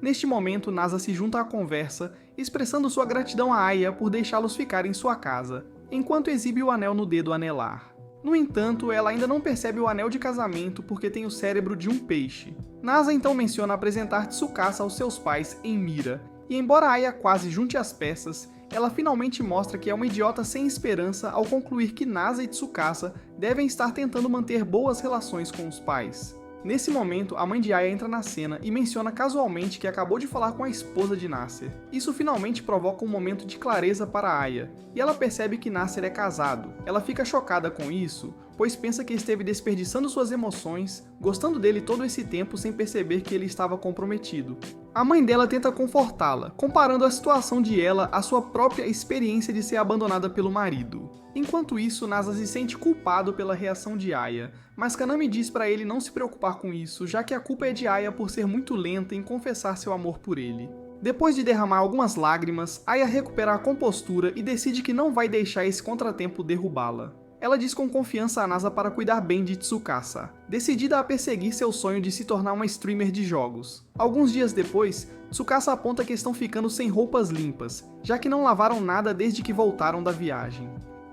Neste momento, Nasa se junta à conversa, expressando sua gratidão a Aya por deixá-los ficar em sua casa, enquanto exibe o anel no dedo anelar. No entanto, ela ainda não percebe o anel de casamento porque tem o cérebro de um peixe. Nasa então menciona apresentar Tsukasa aos seus pais em Mira, e embora Aya quase junte as peças, ela finalmente mostra que é uma idiota sem esperança ao concluir que Nasa e Tsukasa devem estar tentando manter boas relações com os pais. Nesse momento, a mãe de Aya entra na cena e menciona casualmente que acabou de falar com a esposa de Nasser. Isso finalmente provoca um momento de clareza para Aya, e ela percebe que Nasser é casado. Ela fica chocada com isso, pois pensa que esteve desperdiçando suas emoções, gostando dele todo esse tempo sem perceber que ele estava comprometido. A mãe dela tenta confortá-la, comparando a situação de ela à sua própria experiência de ser abandonada pelo marido. Enquanto isso, Nasa se sente culpado pela reação de Aya, mas Kaname diz para ele não se preocupar com isso, já que a culpa é de Aya por ser muito lenta em confessar seu amor por ele. Depois de derramar algumas lágrimas, Aya recupera a compostura e decide que não vai deixar esse contratempo derrubá-la. Ela diz com confiança a Nasa para cuidar bem de Tsukasa, decidida a perseguir seu sonho de se tornar uma streamer de jogos. Alguns dias depois, Tsukasa aponta que estão ficando sem roupas limpas, já que não lavaram nada desde que voltaram da viagem.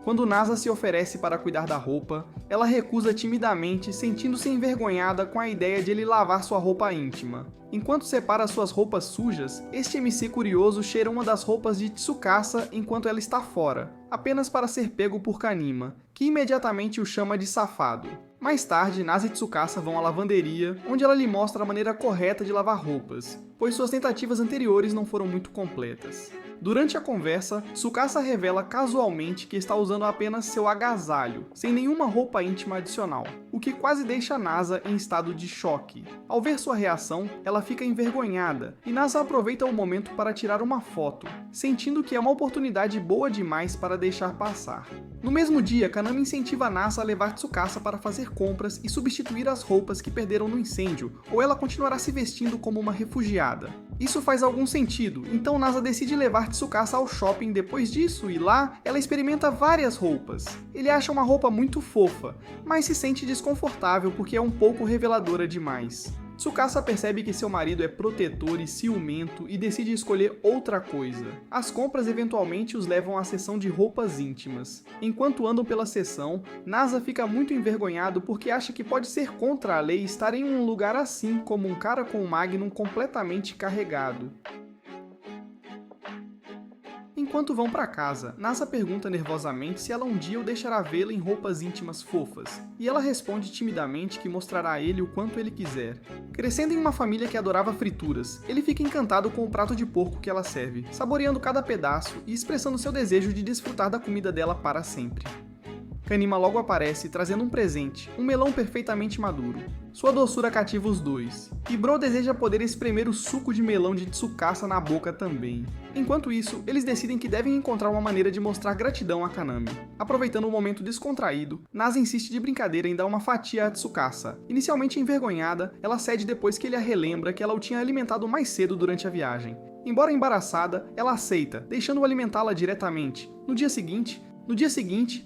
Quando Nasa se oferece para cuidar da roupa, ela recusa timidamente, sentindo-se envergonhada com a ideia de ele lavar sua roupa íntima. Enquanto separa suas roupas sujas, este MC curioso cheira uma das roupas de Tsukasa enquanto ela está fora, apenas para ser pego por Kanima, que imediatamente o chama de safado. Mais tarde, Nasa e Tsukasa vão à lavanderia, onde ela lhe mostra a maneira correta de lavar roupas, pois suas tentativas anteriores não foram muito completas. Durante a conversa, Tsukasa revela casualmente que está usando apenas seu agasalho, sem nenhuma roupa íntima adicional, o que quase deixa Nasa em estado de choque. Ao ver sua reação, ela fica envergonhada, e Nasa aproveita o momento para tirar uma foto, sentindo que é uma oportunidade boa demais para deixar passar. No mesmo dia, Kaname incentiva Nasa a levar Tsukasa para fazer compras e substituir as roupas que perderam no incêndio, ou ela continuará se vestindo como uma refugiada. Isso faz algum sentido, então Nasa decide levar Tsukasa ao shopping depois disso, e lá, ela experimenta várias roupas. Ele acha uma roupa muito fofa, mas se sente desconfortável porque é um pouco reveladora demais. Tsukasa percebe que seu marido é protetor e ciumento e decide escolher outra coisa. As compras eventualmente os levam à seção de roupas íntimas. Enquanto andam pela seção, Nasa fica muito envergonhado porque acha que pode ser contra a lei estar em um lugar assim como um cara com um Magnum completamente carregado. Enquanto vão para casa, Nasa pergunta nervosamente se ela um dia o deixará vê-la em roupas íntimas fofas, e ela responde timidamente que mostrará a ele o quanto ele quiser. Crescendo em uma família que adorava frituras, ele fica encantado com o prato de porco que ela serve, saboreando cada pedaço e expressando seu desejo de desfrutar da comida dela para sempre. Kanima logo aparece, trazendo um presente, um melão perfeitamente maduro. Sua doçura cativa os dois, e Bro deseja poder espremer o suco de melão de Tsukasa na boca também. Enquanto isso, eles decidem que devem encontrar uma maneira de mostrar gratidão a Kanami. Aproveitando um momento descontraído, Nasa insiste de brincadeira em dar uma fatia a Tsukasa. Inicialmente envergonhada, ela cede depois que ele a relembra que ela o tinha alimentado mais cedo durante a viagem. Embora embaraçada, ela aceita, deixando-o alimentá-la diretamente. No dia seguinte,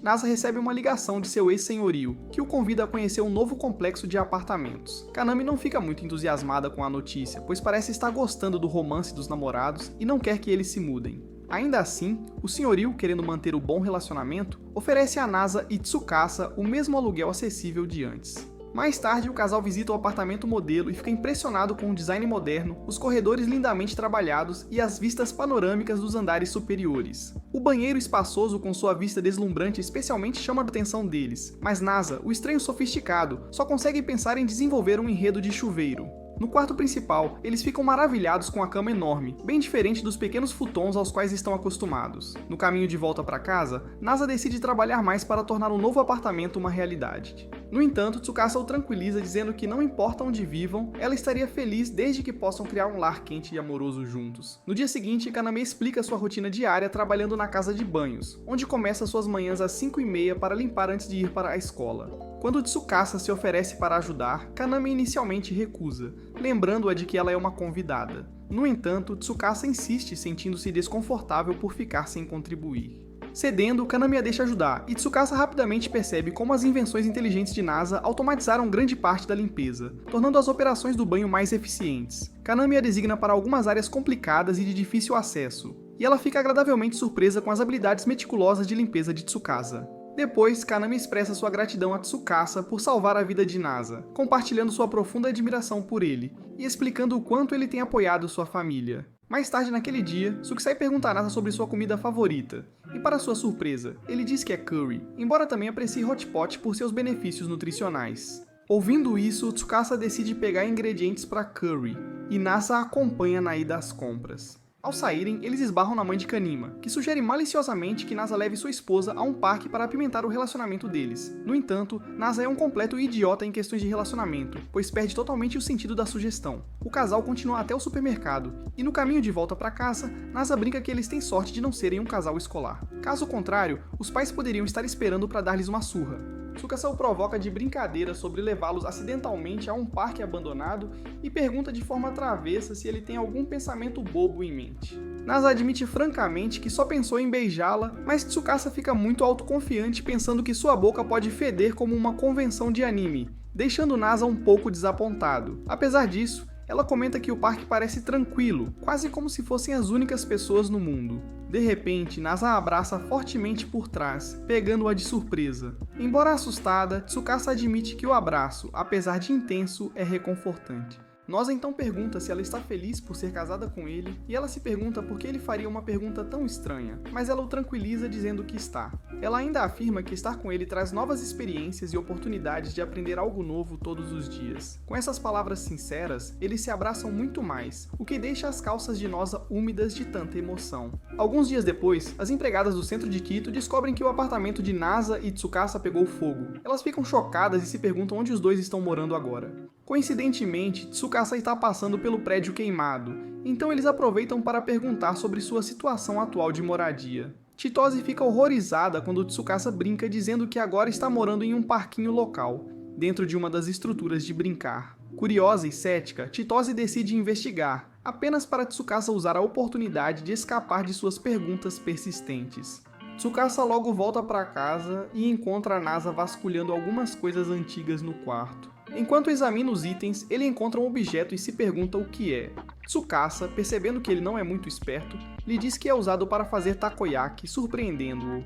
Nasa recebe uma ligação de seu ex-senhorio, que o convida a conhecer um novo complexo de apartamentos. Kanami não fica muito entusiasmada com a notícia, pois parece estar gostando do romance dos namorados e não quer que eles se mudem. Ainda assim, o senhorio, querendo manter o bom relacionamento, oferece a Nasa e Tsukasa o mesmo aluguel acessível de antes. Mais tarde, o casal visita o apartamento modelo e fica impressionado com o design moderno, os corredores lindamente trabalhados e as vistas panorâmicas dos andares superiores. O banheiro espaçoso com sua vista deslumbrante especialmente chama a atenção deles, mas Nasa, o estranho sofisticado, só consegue pensar em desenvolver um enredo de chuveiro. No quarto principal, eles ficam maravilhados com a cama enorme, bem diferente dos pequenos futons aos quais estão acostumados. No caminho de volta para casa, Nasa decide trabalhar mais para tornar o novo apartamento uma realidade. No entanto, Tsukasa o tranquiliza dizendo que não importa onde vivam, ela estaria feliz desde que possam criar um lar quente e amoroso juntos. No dia seguinte, Kaname explica sua rotina diária trabalhando na casa de banhos, onde começa suas manhãs às 5h30 para limpar antes de ir para a escola. Quando Tsukasa se oferece para ajudar, Kaname inicialmente recusa, lembrando-a de que ela é uma convidada. No entanto, Tsukasa insiste, sentindo-se desconfortável por ficar sem contribuir. Cedendo, Kanami a deixa ajudar, e Tsukasa rapidamente percebe como as invenções inteligentes de Nasa automatizaram grande parte da limpeza, tornando as operações do banho mais eficientes. Kanami a designa para algumas áreas complicadas e de difícil acesso, e ela fica agradavelmente surpresa com as habilidades meticulosas de limpeza de Tsukasa. Depois, Kanami expressa sua gratidão a Tsukasa por salvar a vida de Nasa, compartilhando sua profunda admiração por ele, e explicando o quanto ele tem apoiado sua família. Mais tarde naquele dia, Sukusai pergunta a Nasa sobre sua comida favorita, e para sua surpresa, ele diz que é curry, embora também aprecie hot pot por seus benefícios nutricionais. Ouvindo isso, Tsukasa decide pegar ingredientes para curry, e Nasa a acompanha na ida às compras. Ao saírem, eles esbarram na mãe de Kanima, que sugere maliciosamente que Nasa leve sua esposa a um parque para apimentar o relacionamento deles. No entanto, Nasa é um completo idiota em questões de relacionamento, pois perde totalmente o sentido da sugestão. O casal continua até o supermercado, e no caminho de volta para casa, Nasa brinca que eles têm sorte de não serem um casal escolar. Caso contrário, os pais poderiam estar esperando para dar-lhes uma surra. Tsukasa o provoca de brincadeira sobre levá-los acidentalmente a um parque abandonado e pergunta de forma travessa se ele tem algum pensamento bobo em mente. Nasa admite francamente que só pensou em beijá-la, mas Tsukasa fica muito autoconfiante pensando que sua boca pode feder como uma convenção de anime, deixando Nasa um pouco desapontado. Apesar disso, ela comenta que o parque parece tranquilo, quase como se fossem as únicas pessoas no mundo. De repente, Nasa a abraça fortemente por trás, pegando-a de surpresa. Embora assustada, Tsukasa admite que o abraço, apesar de intenso, é reconfortante. Noza então pergunta se ela está feliz por ser casada com ele, e ela se pergunta por que ele faria uma pergunta tão estranha, mas ela o tranquiliza dizendo que está. Ela ainda afirma que estar com ele traz novas experiências e oportunidades de aprender algo novo todos os dias. Com essas palavras sinceras, eles se abraçam muito mais, o que deixa as calças de Noza úmidas de tanta emoção. Alguns dias depois, as empregadas do centro de Quito descobrem que o apartamento de Nasa e Tsukasa pegou fogo. Elas ficam chocadas e se perguntam onde os dois estão morando agora. Coincidentemente, Tsukasa está passando pelo prédio queimado, então eles aproveitam para perguntar sobre sua situação atual de moradia. Chitose fica horrorizada quando Tsukasa brinca dizendo que agora está morando em um parquinho local, dentro de uma das estruturas de brincar. Curiosa e cética, Chitose decide investigar, apenas para Tsukasa usar a oportunidade de escapar de suas perguntas persistentes. Tsukasa logo volta para casa e encontra a Nasa vasculhando algumas coisas antigas no quarto. Enquanto examina os itens, ele encontra um objeto e se pergunta o que é. Tsukasa, percebendo que ele não é muito esperto, lhe diz que é usado para fazer takoyaki, surpreendendo-o.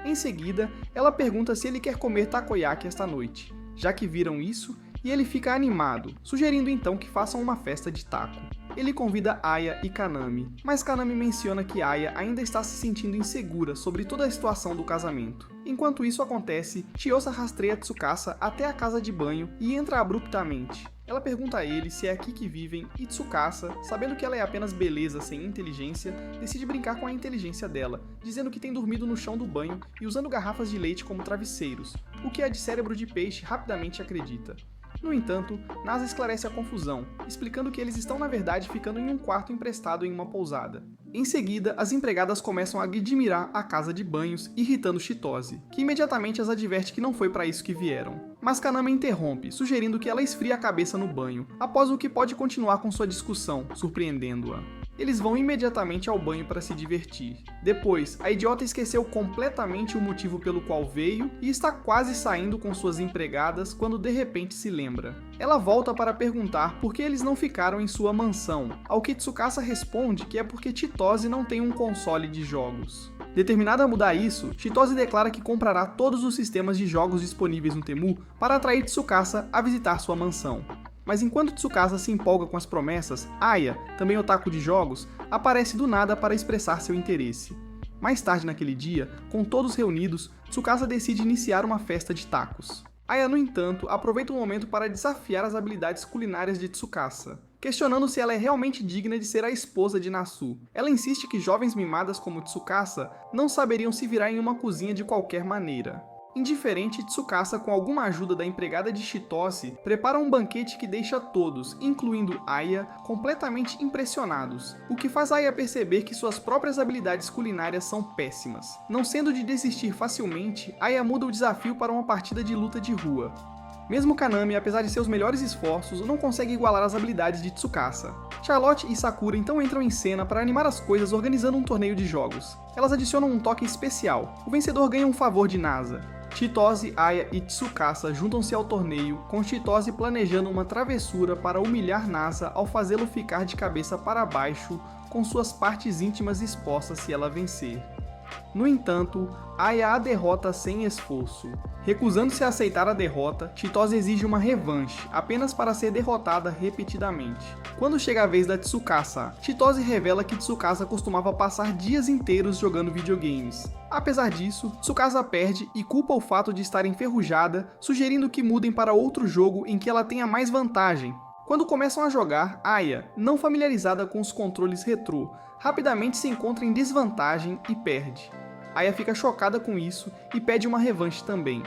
Em seguida, ela pergunta se ele quer comer takoyaki esta noite, já que viram isso, e ele fica animado, sugerindo então que façam uma festa de taco. Ele convida Aya e Kanami, mas Kanami menciona que Aya ainda está se sentindo insegura sobre toda a situação do casamento. Enquanto isso acontece, Chiyosa rastreia Tsukasa até a casa de banho e entra abruptamente. Ela pergunta a ele se é aqui que vivem e Tsukasa, sabendo que ela é apenas beleza sem inteligência, decide brincar com a inteligência dela, dizendo que tem dormido no chão do banho e usando garrafas de leite como travesseiros, o que a de cérebro de peixe rapidamente acredita. No entanto, Nasa esclarece a confusão, explicando que eles estão na verdade ficando em um quarto emprestado em uma pousada. Em seguida, as empregadas começam a admirar a casa de banhos, irritando Chitose, que imediatamente as adverte que não foi para isso que vieram. Mas Kaname interrompe, sugerindo que ela esfrie a cabeça no banho, após o que pode continuar com sua discussão, surpreendendo-a. Eles vão imediatamente ao banho para se divertir. Depois, a idiota esqueceu completamente o motivo pelo qual veio e está quase saindo com suas empregadas quando de repente se lembra. Ela volta para perguntar por que eles não ficaram em sua mansão, ao que Tsukasa responde que é porque Chitose não tem um console de jogos. Determinada a mudar isso, Chitose declara que comprará todos os sistemas de jogos disponíveis no Temu para atrair Tsukasa a visitar sua mansão. Mas enquanto Tsukasa se empolga com as promessas, Aya, também otaku de jogos, aparece do nada para expressar seu interesse. Mais tarde naquele dia, com todos reunidos, Tsukasa decide iniciar uma festa de tacos. Aya, no entanto, aproveita o momento para desafiar as habilidades culinárias de Tsukasa, questionando se ela é realmente digna de ser a esposa de Nasu. Ela insiste que jovens mimadas como Tsukasa não saberiam se virar em uma cozinha de qualquer maneira. Indiferente, Tsukasa, com alguma ajuda da empregada de Chitose, prepara um banquete que deixa todos, incluindo Aya, completamente impressionados, o que faz Aya perceber que suas próprias habilidades culinárias são péssimas. Não sendo de desistir facilmente, Aya muda o desafio para uma partida de luta de rua. Mesmo Kaname, apesar de seus melhores esforços, não consegue igualar as habilidades de Tsukasa. Charlotte e Sakura então entram em cena para animar as coisas organizando um torneio de jogos. Elas adicionam um toque especial. O vencedor ganha um favor de Nasa. Chitose, Aya e Tsukasa juntam-se ao torneio, com Chitose planejando uma travessura para humilhar Nasa ao fazê-lo ficar de cabeça para baixo, com suas partes íntimas expostas se ela vencer. No entanto, Aya a derrota sem esforço. Recusando-se a aceitar a derrota, Chitose exige uma revanche, apenas para ser derrotada repetidamente. Quando chega a vez da Tsukasa, Chitose revela que Tsukasa costumava passar dias inteiros jogando videogames. Apesar disso, Tsukasa perde e culpa o fato de estar enferrujada, sugerindo que mudem para outro jogo em que ela tenha mais vantagem. Quando começam a jogar, Aya, não familiarizada com os controles retrô, rapidamente se encontra em desvantagem e perde. Aya fica chocada com isso e pede uma revanche também.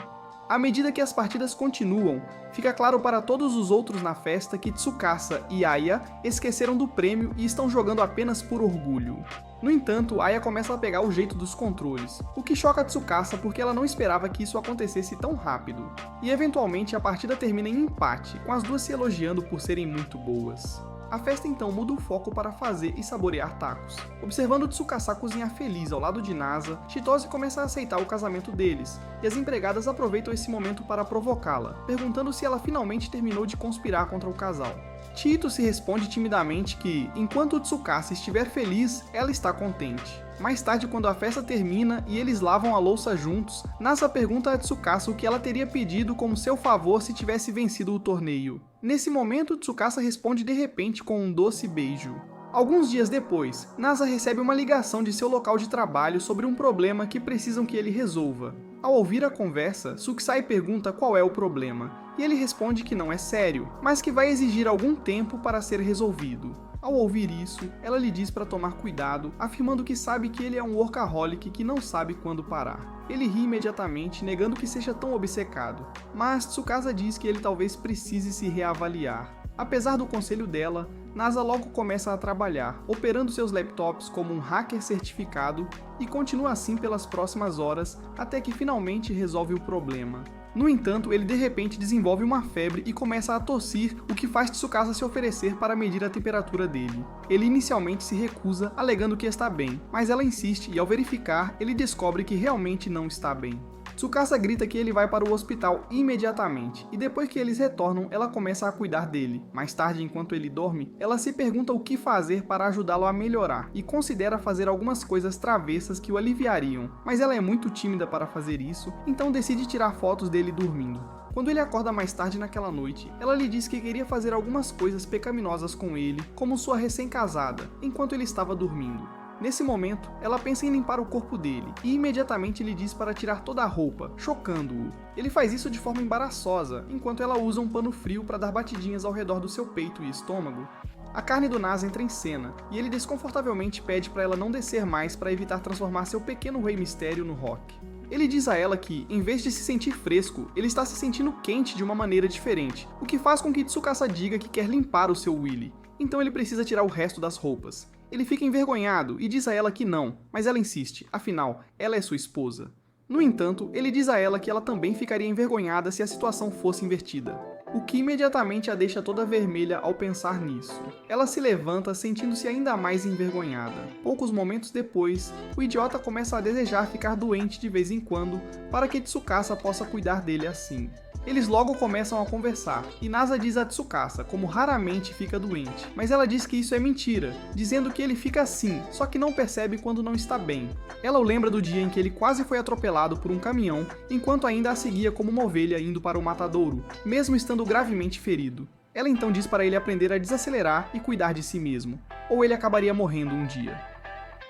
À medida que as partidas continuam, fica claro para todos os outros na festa que Tsukasa e Aya esqueceram do prêmio e estão jogando apenas por orgulho. No entanto, Aya começa a pegar o jeito dos controles, o que choca Tsukasa porque ela não esperava que isso acontecesse tão rápido. E eventualmente a partida termina em empate, com as duas se elogiando por serem muito boas. A festa então muda o foco para fazer e saborear tacos. Observando Tsukasa cozinhar feliz ao lado de Nasa, Chitose começa a aceitar o casamento deles, e as empregadas aproveitam esse momento para provocá-la, perguntando se ela finalmente terminou de conspirar contra o casal. Chito se responde timidamente que, enquanto Tsukasa estiver feliz, ela está contente. Mais tarde, quando a festa termina e eles lavam a louça juntos, Nasa pergunta a Tsukasa o que ela teria pedido como seu favor se tivesse vencido o torneio. Nesse momento, Tsukasa responde de repente com um doce beijo. Alguns dias depois, Nasa recebe uma ligação de seu local de trabalho sobre um problema que precisam que ele resolva. Ao ouvir a conversa, Tsukisai pergunta qual é o problema, e ele responde que não é sério, mas que vai exigir algum tempo para ser resolvido. Ao ouvir isso, ela lhe diz para tomar cuidado, afirmando que sabe que ele é um workaholic que não sabe quando parar. Ele ri imediatamente, negando que seja tão obcecado, mas Tsukasa diz que ele talvez precise se reavaliar. Apesar do conselho dela, Nasa logo começa a trabalhar, operando seus laptops como um hacker certificado e continua assim pelas próximas horas até que finalmente resolve o problema. No entanto, ele de repente desenvolve uma febre e começa a tossir, o que faz Tsukasa se oferecer para medir a temperatura dele. Ele inicialmente se recusa, alegando que está bem, mas ela insiste e ao verificar, ele descobre que realmente não está bem. Tsukasa grita que ele vai para o hospital imediatamente, e depois que eles retornam, ela começa a cuidar dele. Mais tarde, enquanto ele dorme, ela se pergunta o que fazer para ajudá-lo a melhorar, e considera fazer algumas coisas travessas que o aliviariam, mas ela é muito tímida para fazer isso, então decide tirar fotos dele dormindo. Quando ele acorda mais tarde naquela noite, ela lhe diz que queria fazer algumas coisas pecaminosas com ele, como sua recém-casada, enquanto ele estava dormindo. Nesse momento, ela pensa em limpar o corpo dele e imediatamente lhe diz para tirar toda a roupa, chocando-o. Ele faz isso de forma embaraçosa, enquanto ela usa um pano frio para dar batidinhas ao redor do seu peito e estômago. A carne do Nasa entra em cena, e ele desconfortavelmente pede para ela não descer mais para evitar transformar seu pequeno Rei Mistério no Rock. Ele diz a ela que, em vez de se sentir fresco, ele está se sentindo quente de uma maneira diferente, o que faz com que Tsukasa diga que quer limpar o seu Willy. Então ele precisa tirar o resto das roupas. Ele fica envergonhado e diz a ela que não, mas ela insiste, afinal, ela é sua esposa. No entanto, ele diz a ela que ela também ficaria envergonhada se a situação fosse invertida, o que imediatamente a deixa toda vermelha ao pensar nisso. Ela se levanta sentindo-se ainda mais envergonhada. Poucos momentos depois, o idiota começa a desejar ficar doente de vez em quando para que Tsukasa possa cuidar dele assim. Eles logo começam a conversar, e Nasa diz a Tsukasa como raramente fica doente, mas ela diz que isso é mentira, dizendo que ele fica assim, só que não percebe quando não está bem. Ela o lembra do dia em que ele quase foi atropelado por um caminhão, enquanto ainda a seguia como uma ovelha indo para o matadouro, mesmo estando gravemente ferido. Ela então diz para ele aprender a desacelerar e cuidar de si mesmo, ou ele acabaria morrendo um dia.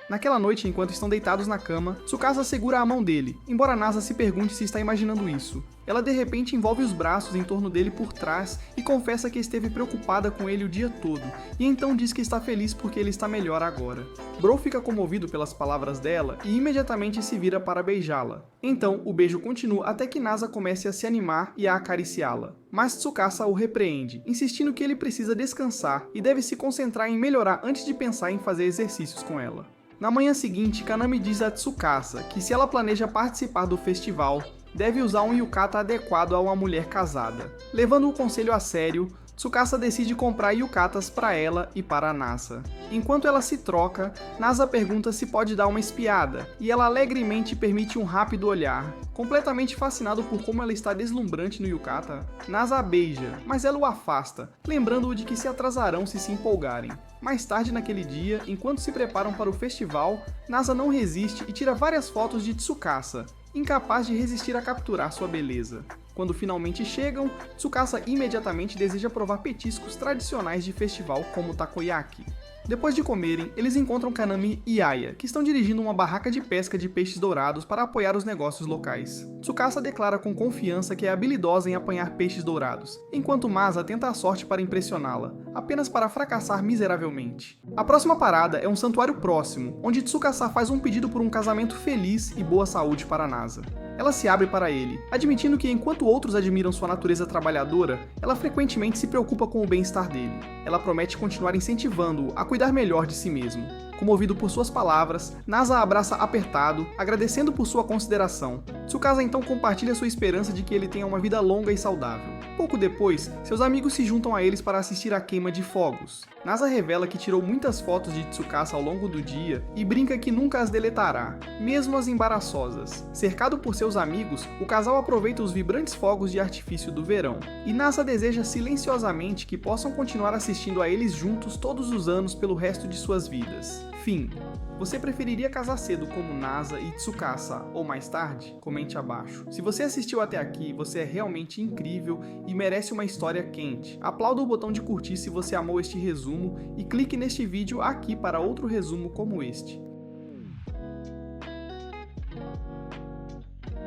Naquela noite, enquanto estão deitados na cama, Tsukasa segura a mão dele, embora Nasa se pergunte se está imaginando isso. Ela de repente envolve os braços em torno dele por trás e confessa que esteve preocupada com ele o dia todo, e então diz que está feliz porque ele está melhor agora. Bro fica comovido pelas palavras dela e imediatamente se vira para beijá-la. Então, o beijo continua até que Nasa comece a se animar e a acariciá-la. Mas Tsukasa o repreende, insistindo que ele precisa descansar e deve se concentrar em melhorar antes de pensar em fazer exercícios com ela. Na manhã seguinte, Kaname diz a Tsukasa que se ela planeja participar do festival, deve usar um yukata adequado a uma mulher casada. Levando o conselho a sério, Tsukasa decide comprar yukatas para ela e para Nasa. Enquanto ela se troca, Nasa pergunta se pode dar uma espiada, e ela alegremente permite um rápido olhar. Completamente fascinado por como ela está deslumbrante no yukata, Nasa a beija, mas ela o afasta, lembrando-o de que se atrasarão se empolgarem. Mais tarde naquele dia, enquanto se preparam para o festival, Nasa não resiste e tira várias fotos de Tsukasa, incapaz de resistir a capturar sua beleza. Quando finalmente chegam, Tsukasa imediatamente deseja provar petiscos tradicionais de festival como takoyaki. Depois de comerem, eles encontram Kaname e Aya, que estão dirigindo uma barraca de pesca de peixes dourados para apoiar os negócios locais. Tsukasa declara com confiança que é habilidosa em apanhar peixes dourados, enquanto Masa tenta a sorte para impressioná-la, apenas para fracassar miseravelmente. A próxima parada é um santuário próximo, onde Tsukasa faz um pedido por um casamento feliz e boa saúde para Nasa. Ela se abre para ele, admitindo que enquanto outros admiram sua natureza trabalhadora, ela frequentemente se preocupa com o bem-estar dele. Ela promete continuar incentivando-o a cuidar melhor de si mesmo. Comovido por suas palavras, Nasa a abraça apertado, agradecendo por sua consideração. Tsukasa então compartilha sua esperança de que ele tenha uma vida longa e saudável. Pouco depois, seus amigos se juntam a eles para assistir à queima de fogos. Nasa revela que tirou muitas fotos de Tsukasa ao longo do dia e brinca que nunca as deletará, mesmo as embaraçosas. Cercado por seus amigos, o casal aproveita os vibrantes fogos de artifício do verão. E Nasa deseja silenciosamente que possam continuar assistindo a eles juntos todos os anos pelo resto de suas vidas. Fim. Você preferiria casar cedo como Nasa e Tsukasa ou mais tarde? Comente abaixo. Se você assistiu até aqui, você é realmente incrível e merece uma história quente. Aplauda o botão de curtir se você amou este resumo e clique neste vídeo aqui para outro resumo como este.